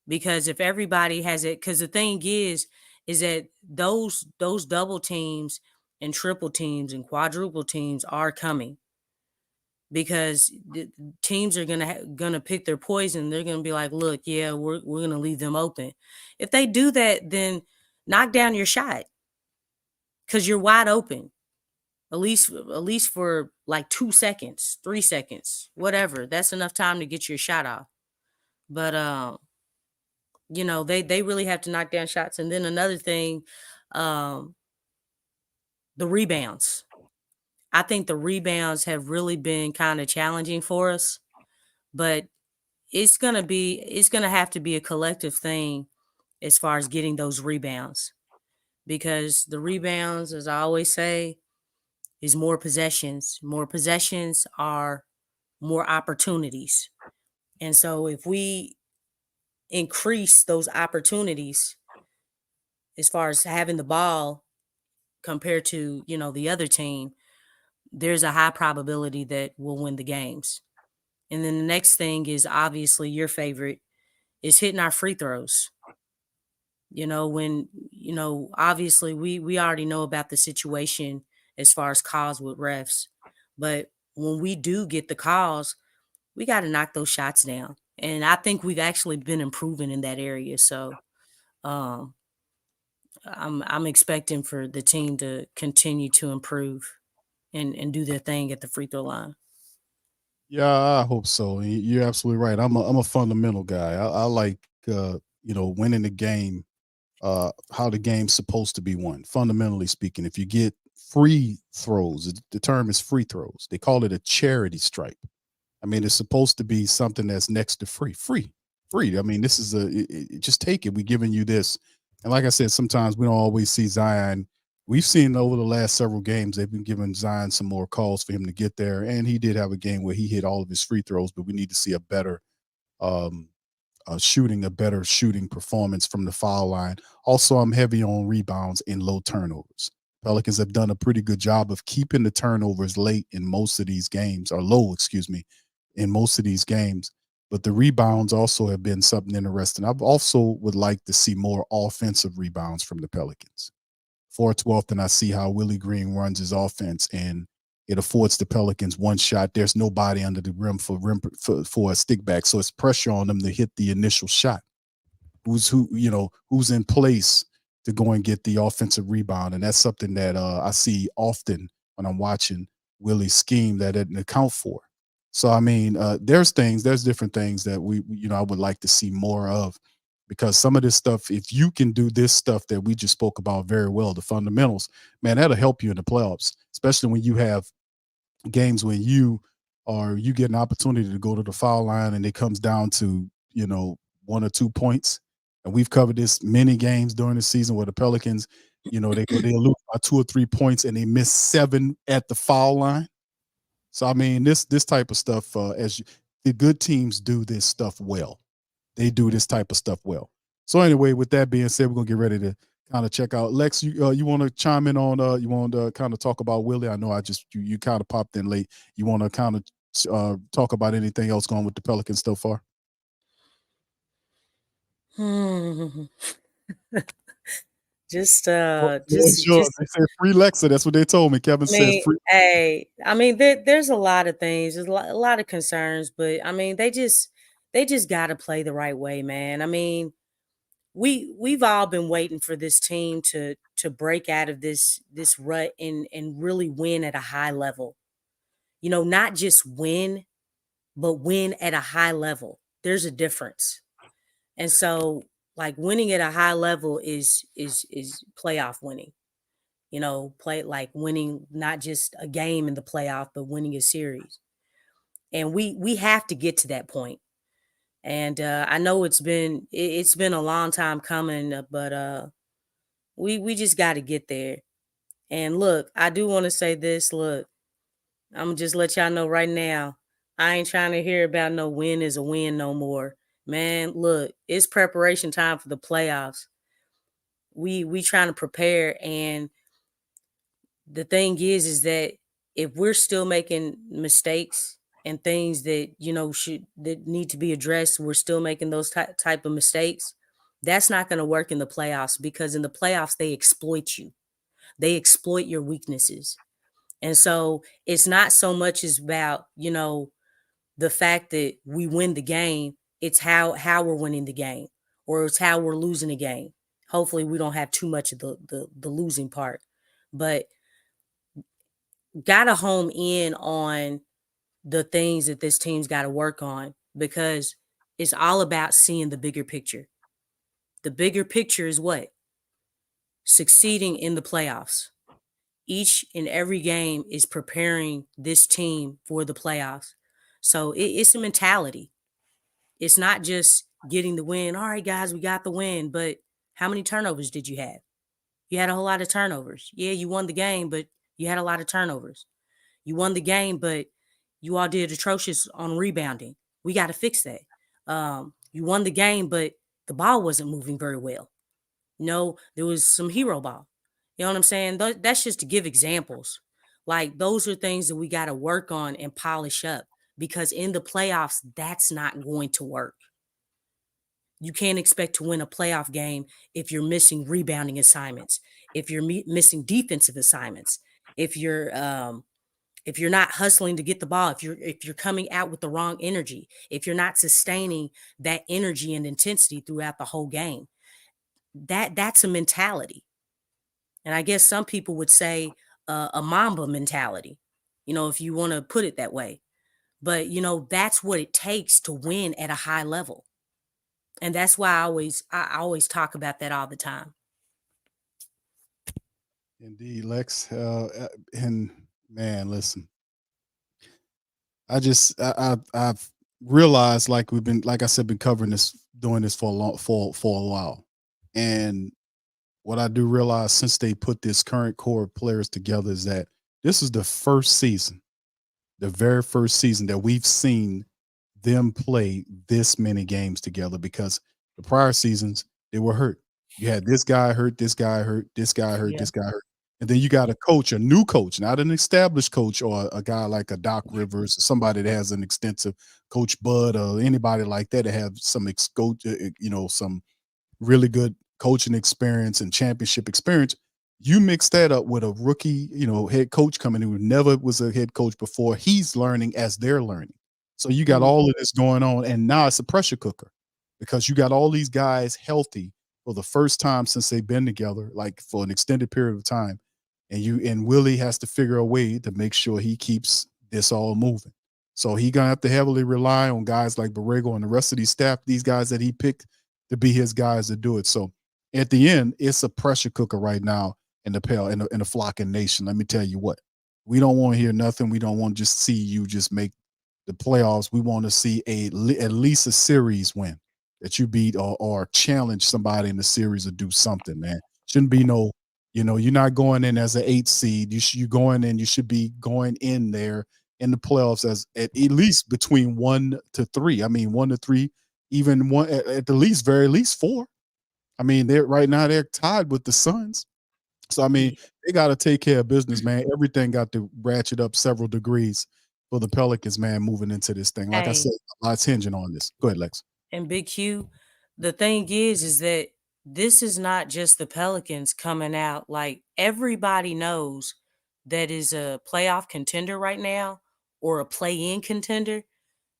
because if everybody has it, because the thing is that those double teams and triple teams and quadruple teams are coming, because the teams are gonna pick their poison. They're gonna be like, look, yeah, we're gonna leave them open. If they do that, then knock down your shot, because you're wide open. At least for like 2 seconds, 3 seconds, whatever. That's enough time to get your shot off. But they really have to knock down shots. And then another thing, the rebounds. I think the rebounds have really been kind of challenging for us, but it's gonna have to be a collective thing as far as getting those rebounds, because the rebounds, as I always say, is more possessions. More possessions are more opportunities. And so if we increase those opportunities as far as having the ball compared to, the other team, there's a high probability that we'll win the games. And then the next thing is obviously your favorite is hitting our free throws. Obviously we already know about the situation as far as calls with refs, but when we do get the calls, we got to knock those shots down. And I think we've actually been improving in that area. So I'm expecting for the team to continue to improve and do their thing at the free throw line. Yeah, I hope so. And you're absolutely right. I'm a fundamental guy. I like winning the game, how the game's supposed to be won. Fundamentally speaking, if you get free throws, the term is free throws. They call it a charity stripe. I mean, it's supposed to be something that's next to free. I mean, this is just take it. We're giving you this. And like I said, sometimes we don't always see Zion. We've seen over the last several games, they've been giving Zion some more calls for him to get there. And he did have a game where he hit all of his free throws, but we need to see a better shooting performance from the foul line. Also, I'm heavy on rebounds and low turnovers. Pelicans have done a pretty good job of keeping the turnovers late in most of these games, or low, in most of these games. But the rebounds also have been something interesting. I also would like to see more offensive rebounds from the Pelicans. Far too often I see how Willie Green runs his offense, and it affords the Pelicans one shot. There's nobody under the rim for a stick back, so it's pressure on them to hit the initial shot. Who's in place to go and get the offensive rebound, and that's something that I see often when I'm watching Willie's scheme that it didn't account for. So I mean, there's different things that I would like to see more of, because some of this stuff, if you can do this stuff that we just spoke about very well, the fundamentals, man, that'll help you in the playoffs, especially when you have games when you get an opportunity to go to the foul line and it comes down to 1 or 2 points. And we've covered this many games during the season where the Pelicans, they lose by 2 or 3 points and they miss 7 at the foul line. So I mean, this type of stuff, the good teams do this stuff well. They do this type of stuff well. So anyway, with that being said, we're gonna get ready to kind of check out. Lex, you want to chime in on? You want to kind of talk about Willie? I know you kind of popped in late. You want to kind of talk about anything else going with the Pelicans so far? Just They said free Lexxah. That's what they told me. Kevin says free. Hey, I mean, there's a lot of things. There's a lot of concerns, but I mean, they just got to play the right way, man. I mean, we've all been waiting for this team to break out of this rut and really win at a high level. Not just win, but win at a high level. There's a difference. And so, like, winning at a high level is playoff winning. Play like winning not just a game in the playoff, but winning a series. And we have to get to that point. And I know it's been a long time coming, but we just got to get there. And look, I do want to say this. Look, I'm gonna just let y'all know right now, I ain't trying to hear about no win is a win no more. Man, look, it's preparation time for the playoffs. We trying to prepare, and the thing is that if we're still making mistakes and things that that need to be addressed, we're still making those type of mistakes. That's not going to work in the playoffs, because in the playoffs they exploit you. They exploit your weaknesses. And so it's not so much as about, the fact that we win the game, it's how we're winning the game, or it's how we're losing the game. Hopefully we don't have too much of the losing part. But gotta home in on the things that this team's got to work on, because it's all about seeing the bigger picture. The bigger picture is what? Succeeding in the playoffs. Each and every game is preparing this team for the playoffs. So it's a mentality. It's not just getting the win. All right, guys, we got the win. But how many turnovers did you have? You had a whole lot of turnovers. Yeah, you won the game, but you had a lot of turnovers. You won the game, but you all did atrocious on rebounding. We got to fix that. You won the game, but the ball wasn't moving very well. There was some hero ball. You know what I'm saying? That's just to give examples. Like, those are things that we got to work on and polish up, because in the playoffs, that's not going to work. You can't expect to win a playoff game if you're missing rebounding assignments, if you're missing defensive assignments, if you're not hustling to get the ball, if you're coming out with the wrong energy, if you're not sustaining that energy and intensity throughout the whole game. That's a mentality. And I guess some people would say a Mamba mentality, if you want to put it that way. But, that's what it takes to win at a high level. And that's why I always talk about that all the time. Indeed, Lex. And man, listen, I've realized, like like I said, been covering this, doing this for a while. And what I do realize, since they put this current core of players together, is that this is the first season, the very first season that we've seen them play this many games together, because the prior seasons they were hurt. You had this guy hurt, this guy hurt, this guy hurt, Yeah. this guy hurt. And then you got a coach, a new coach, not an established coach, or a guy like a Doc Rivers, or somebody that has an extensive Coach Bud, or anybody like that have some some really good coaching experience and championship experience. You mix that up with a rookie, head coach coming in who never was a head coach before. He's learning as they're learning. So you got all of this going on, and now it's a pressure cooker, because you got all these guys healthy for the first time since they've been together, like for an extended period of time. And Willie has to figure a way to make sure he keeps this all moving. So he gonna have to heavily rely on guys like Borrego and the rest of these staff, these guys that he picked to be his guys to do it. So at the end, it's a pressure cooker right now in the Flocking Nation. Let me tell you what, we don't want to hear nothing. We don't want to just see you just make the playoffs. We want to see at least a series win, that you beat or challenge somebody in the series or do something, man. Shouldn't be no, you're not going in as an 8 seed. You going in, you should be going in there in the playoffs as at least between 1 to 3. I mean, 1 to 3, even one at the least, very least 4. I mean, they're tied with the Suns. So I mean, they got to take care of business, man. Everything got to ratchet up several degrees for the Pelicans, man, moving into this thing. Like I said, a lot's hinging on this. Go ahead, Lex. And Big Q, the thing is that this is not just the Pelicans coming out. Like, everybody knows that is a playoff contender right now, or a play-in contender.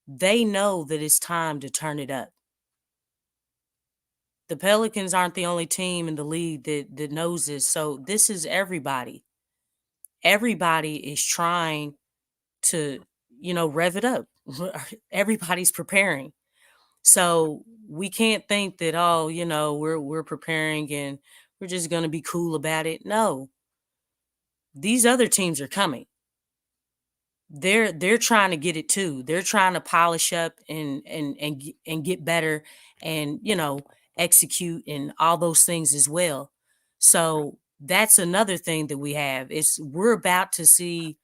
They know that it's time to turn it up. The Pelicans aren't the only team in the league that knows this. So this is everybody. Everybody is trying to, rev it up. Everybody's preparing. So we can't think that, we're preparing and we're just going to be cool about it. No. These other teams are coming. They're trying to get it too. They're trying to polish up and get better, and execute and all those things as well. So that's another thing that we have. We're about to see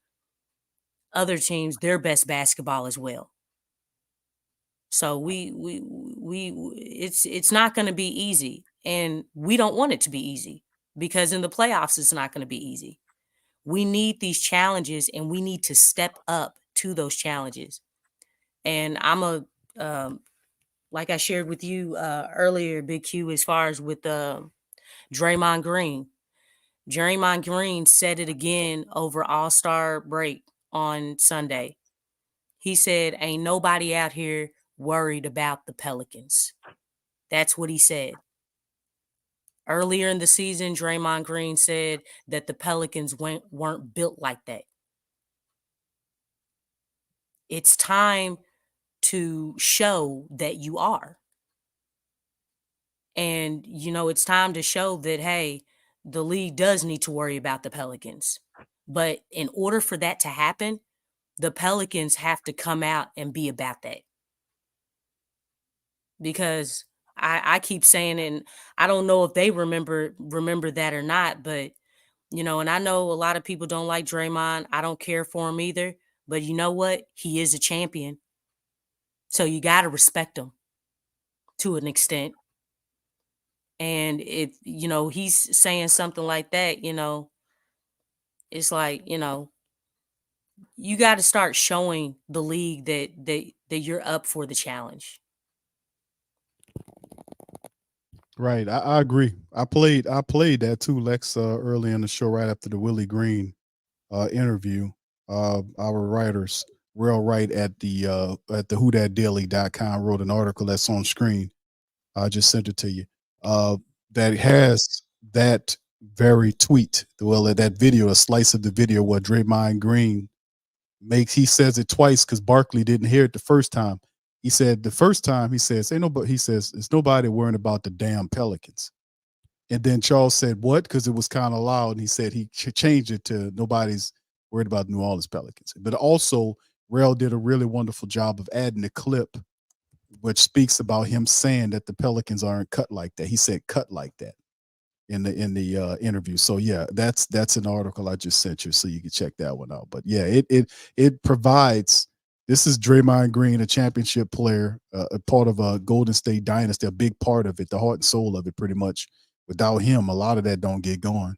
other teams their best basketball as well. So it's not going to be easy. And we don't want it to be easy because in the playoffs, it's not going to be easy. We need these challenges and we need to step up to those challenges. And like I shared with you earlier, Big Q, as far as with Draymond Green. Draymond Green said it again over All-Star break on Sunday. He said, ain't nobody out here worried about the Pelicans. That's what he said. Earlier in the season, Draymond Green said that the Pelicans weren't built like that. It's time to show that you are. And, it's time to show that, hey, the league does need to worry about the Pelicans. But in order for that to happen, the Pelicans have to come out and be about that. Because I keep saying, and I don't know if they remember that or not, but, and I know a lot of people don't like Draymond. I don't care for him either. But you know what? He is a champion. So you got to respect him to an extent. And if, he's saying something like that, it's like, you got to start showing the league that you're up for the challenge. Right. I agree. I played that too, Lex, early in the show, right after the Willie Green interview. Our writers, Real Wright at the whodatdaily.com wrote an article that's on screen. I just sent it to you. That has that very tweet, that video, a slice of the video where Draymond Green he says it twice because Barkley didn't hear it the first time. He said the first time he says, it's nobody worrying about the damn Pelicans. And then Charles said, what? Because it was kind of loud. And he said he changed it to nobody's worried about New Orleans Pelicans. But also, Rel did a really wonderful job of adding a clip which speaks about him saying that the Pelicans aren't cut like that. He said cut like that in the interview. So yeah, that's an article I just sent you, so you can check that one out. But yeah, it provides. This is Draymond Green, a championship player, a part of a Golden State dynasty, a big part of it, the heart and soul of it, pretty much. Without him, a lot of that don't get going.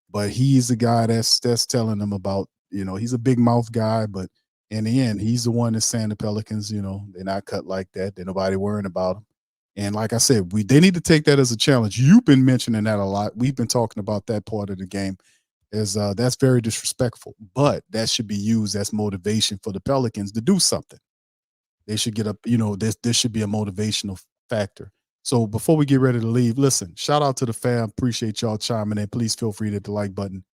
But he's the guy that's telling them about, he's a big mouth guy, but in the end, he's the one that's saying the Pelicans, they're not cut like that. There's nobody worrying about them. And like I said, they need to take that as a challenge. You've been mentioning that a lot. We've been talking about that part of the game. That's very disrespectful, but that should be used as motivation for the Pelicans to do something. They should get up, this should be a motivational factor. So before we get ready to leave, listen, shout out to the fam. Appreciate y'all chiming in. Please feel free to hit the like button,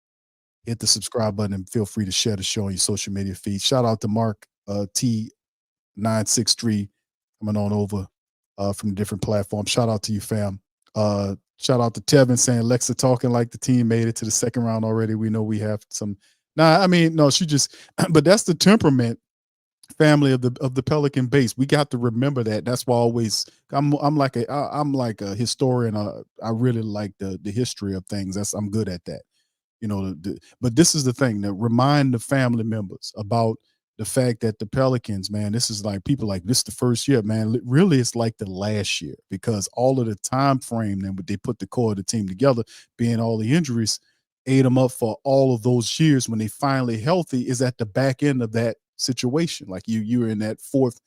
hit the subscribe button, and feel free to share the show on your social media feed. Shout out to Mark T963 coming on over from different platforms. Shout out to you, fam. Shout out to Tevin saying Lexxah talking like the team made it to the second round already. We know we have some. She just, but that's the temperament family of the Pelican base. We got to remember that. That's why I'm like a historian. I really like the history of things. I'm good at that. But this is the thing, that remind the family members about the fact that the Pelicans, man, this is like people like this the first year, man. Really, it's like the last year, because all of the time frame then they put the core of the team together, being all the injuries, ate them up for all of those years. When they finally healthy, is at the back end of that situation. Like you're in that fourth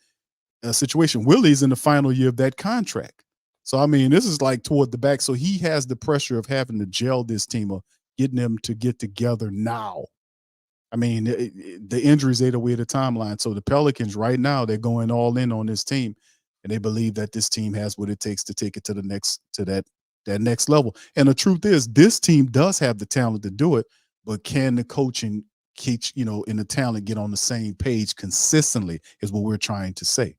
situation. Willie's in the final year of that contract. So I mean, this is like toward the back. So he has the pressure of having to gel this team, or getting them to get together now. I mean, the injuries ate away the timeline. So the Pelicans right now, they're going all in on this team, and they believe that this team has what it takes to take it to that next level. And the truth is, this team does have the talent to do it, but can the coaching and the talent get on the same page consistently is what we're trying to say.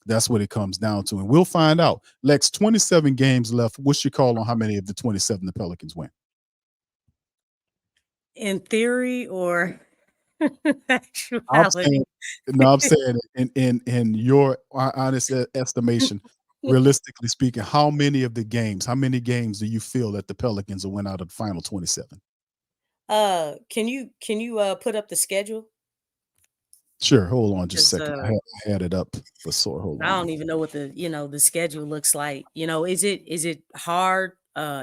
That's what it comes down to. And we'll find out. Lex, 27 games left. What's your call on how many of the 27 the Pelicans win? In theory or actuality? I'm saying in your honest estimation, realistically speaking, how many games do you feel that the Pelicans will win out of the final 27? Can you put up the schedule? Sure. Hold on just a second. I had it up for sore. Hold on. I don't even know what the schedule looks like. Is it hard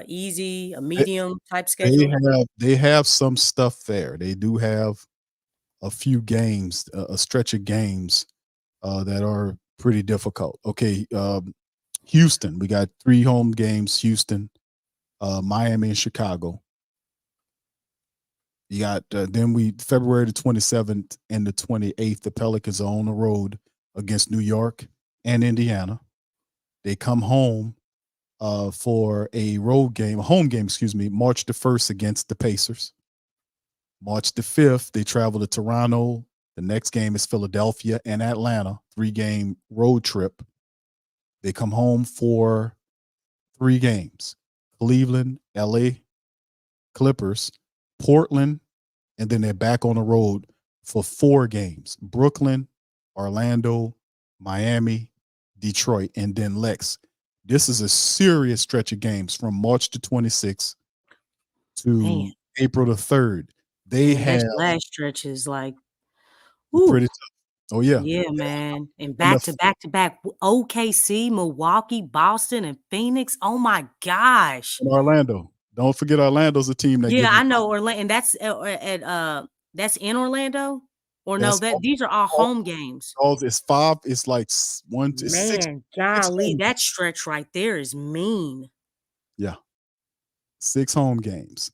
easy, a They, medium type schedule? they have some stuff there. They do have a few games, a stretch of games that are pretty difficult. Okay, Houston, we got 3 home games: Houston, Miami, and Chicago. You got then we February the 27th and the 28th. The Pelicans are on the road against New York and Indiana. They come home for a home game, excuse me, March the 1st against the Pacers. March the 5th, they travel to Toronto. The next game is Philadelphia and Atlanta, 3-game road trip. They come home for 3 games: Cleveland, LA, Clippers, Portland, and then they're back on the road for 4 games: Brooklyn, Orlando, Miami, Detroit, and then Lex. This is a serious stretch of games from March the 26th to April the 3rd. They have that last stretch is like, pretty tough. Oh yeah. Yeah, man. And And back to back to back, OKC, Milwaukee, Boston, and Phoenix. Oh my gosh. and Orlando. Don't forget Orlando's a team that Yeah, gives you I know Orlando, and that's in Orlando? Or no, that's these are all home games. it's 5, it's like 1 to 6. Man, golly, home that stretch right there is mean. Yeah. 6 home games.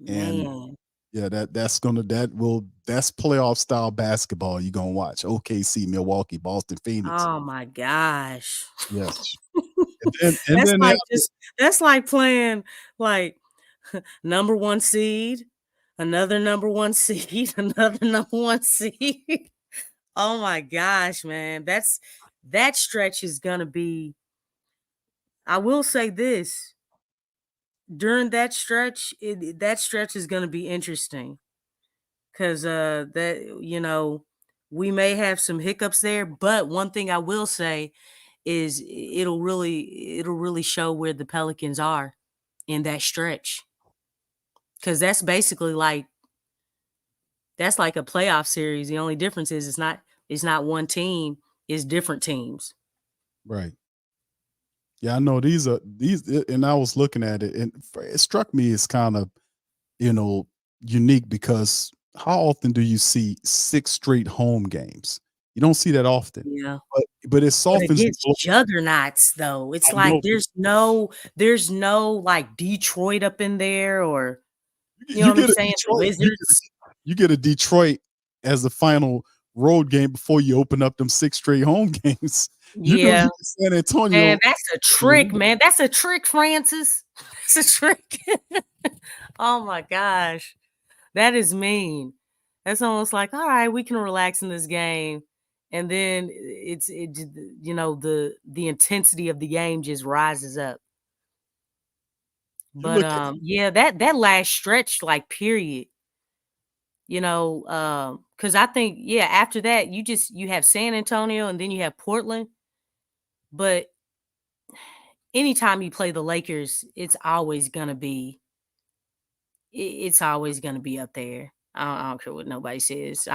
And Man. yeah, that's playoff style basketball you're gonna watch. OKC, Milwaukee, Boston, Phoenix. Oh my gosh. Yes. and then That's like playing like number 1 seed, another number 1 seed, another number 1 seed. Oh my gosh, man. That stretch is gonna be. I will say this. During that stretch, that stretch is gonna be interesting. Cause we may have some hiccups there, but one thing I will say is it'll really show where the Pelicans are in that stretch. Cause that's basically like a playoff series. The only difference is it's not one team, it's different teams. Right. Yeah, I know these, and I was looking at it, and it struck me as kind of, unique because how often do you see 6 straight home games? You don't see that often. Yeah. But it softens against juggernauts, though. It's like there's no like Detroit up in there, or you know what I'm saying? Wizards. You get a Detroit as the final road game before you open up them 6 straight home games. You Yeah. San Antonio. Man, that's a trick, man. That's a trick, Francis. That's a trick. Oh my gosh. That is mean. That's almost like, all right, we can relax in this game. And then the intensity of the game just rises up. But that last stretch, like, period. Because I think, after that, you have San Antonio and then you have Portland. But anytime you play the Lakers, it's always gonna be up there. I don't care what nobody says.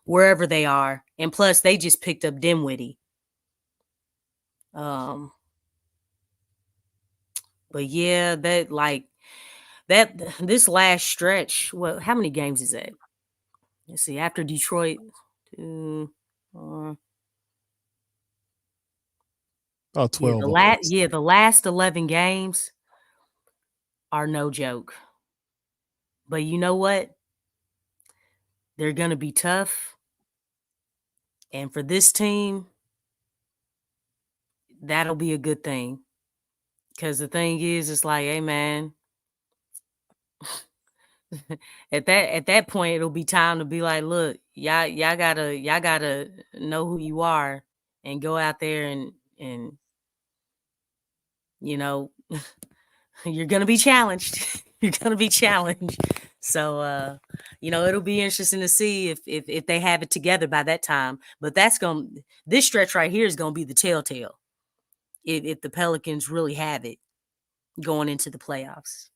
Wherever they are. And plus they just picked up Dinwiddie. But yeah, this last stretch, well, how many games is that? Let's see, after Detroit, 2, 12. The last 11 games are no joke. But you know what? They're going to be tough. And for this team, that'll be a good thing. Because the thing is, it's like, hey, man, at that point, it'll be time to be like, look, y'all gotta know who you are and go out there and you're gonna be challenged. You're gonna be challenged. So it'll be interesting to see if they have it together by that time. But this stretch right here is gonna be the telltale. If the Pelicans really have it going into the playoffs.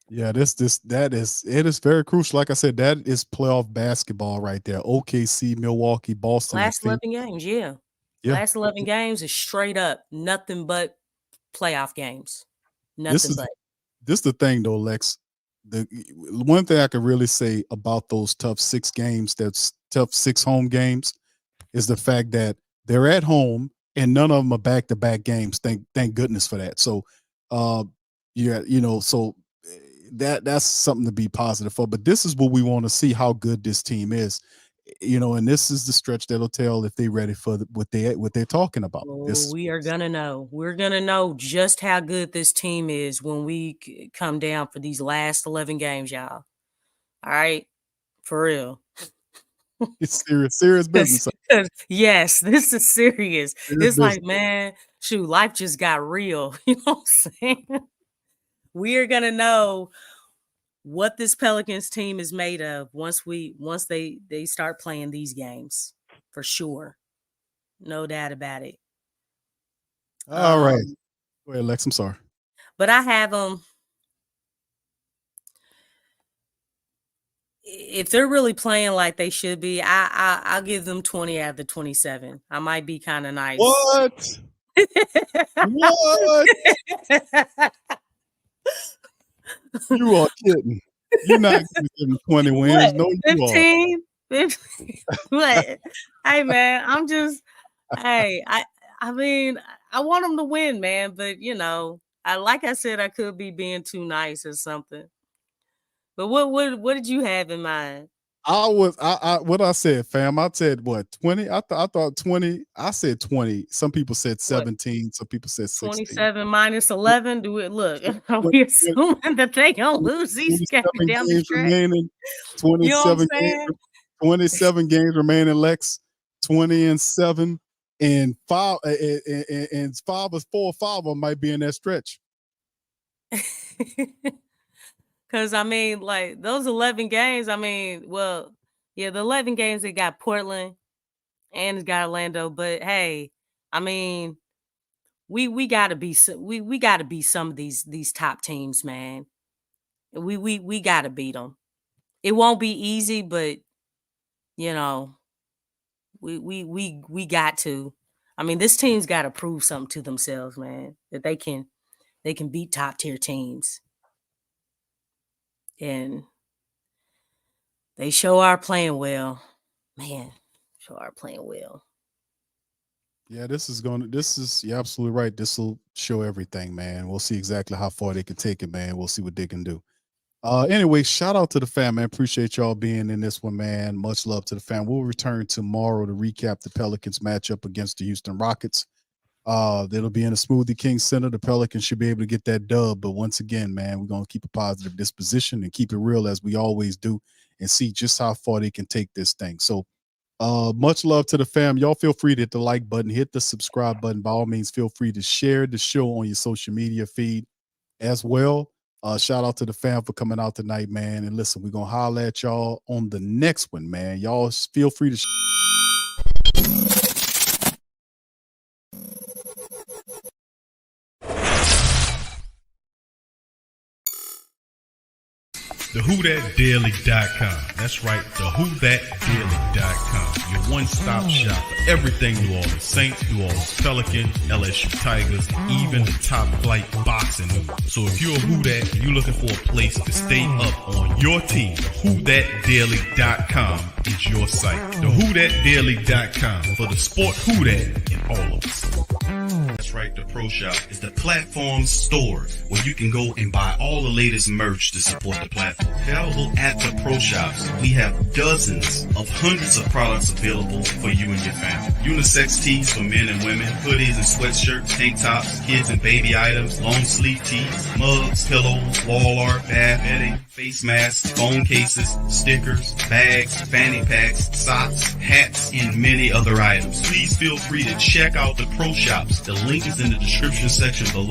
Yeah, it is very crucial. Like I said, that is playoff basketball right there. OKC, Milwaukee, Boston. Last 11 games, yeah. Last 11 games is straight up nothing but playoff games. Nothing but. This is the thing though, Lex. The one thing I can really say about those tough 6 games, that's tough 6 home games, is the fact that they're at home and none of them are back-to-back games. Thank goodness for that. So, so that's something to be positive for. But this is what we want to see, how good this team is, and this is the stretch that'll tell if they're ready for what they're talking about. We are gonna know. We're gonna know just how good this team is when we come down for these last 11 games, y'all. All right, for real. It's serious business. Yes, this is serious. It's business. Like, man, shoot, life just got real. You know what I'm saying? We are gonna know what this Pelicans team is made of once they start playing these games, for sure. No doubt about it. All right. Go ahead, Lex. I'm sorry. But I have them. If they're really playing like they should be, I'll give them 20 out of the 27. I might be kind of nice. What? What? You are kidding. You're not going to give them 20 wins. What? No, you 15? 15? What? Hey, man, I'm just, hey, I mean, I want them to win, man. But, like I said, I could be being too nice or something. But what did you have in mind? What I said, fam. I said what, 20? I thought 20. I said 20. Some people said 17. Some people said 16. 27 minus 11. Do it look? Are we assuming that they gonna lose these games down the stretch? Remaining, 27 games. 27 games remaining. Lex, 20-7, and 5 and 5 or 4 or 5 of them might be in that stretch. Because, I mean, like, those 11 games, I mean, the 11 games, they got Portland and it's got Orlando. But, hey, I mean, we got to be we got to beat some of these top teams, man. We got to beat them. It won't be easy, but, we got to. I mean, this team's got to prove something to themselves, man, that they can beat top-tier teams. And they sure are playing well. Man, sure are playing well. Yeah, you're absolutely right. This will show everything, man. We'll see exactly how far they can take it, man. We'll see what they can do. Anyway, shout out to the fam, man. Appreciate y'all being in this one, man. Much love to the fam. We'll return tomorrow to recap the Pelicans matchup against the Houston Rockets. That'll be in the Smoothie King Center. The Pelicans should be able to get that dub. But once again, man, we're going to keep a positive disposition and keep it real as we always do and see just how far they can take this thing. So much love to the fam. Y'all feel free to hit the like button, hit the subscribe button. By all means, feel free to share the show on your social media feed as well. Shout out to the fam for coming out tonight, man. And listen, we're going to holler at y'all on the next one, man. Y'all feel free to TheWhoThatDaily.com. That's right, TheWhoThatDaily.com. Your one-stop shop for everything New Orleans Saints, New Orleans Pelicans, LSU Tigers, even the top flight boxing news. So if you're a Who That and you're looking for a place to stay up on your team, TheWhoThatDaily.com is your site. TheWhoThatDaily.com for the sport Who That in all of us. That's right, the Pro Shop is the platform store where you can go and buy all the latest merch to support the platform. Available at the Pro Shops, we have dozens of hundreds of products available for you and your family. Unisex tees for men and women, hoodies and sweatshirts, tank tops, kids and baby items, long sleeve tees, mugs, pillows, wall art, bath bedding, face masks, phone cases, stickers, bags, fanny packs, socks, hats, and many other items. Please feel free to check out the Pro Shops. The link is in the description section below.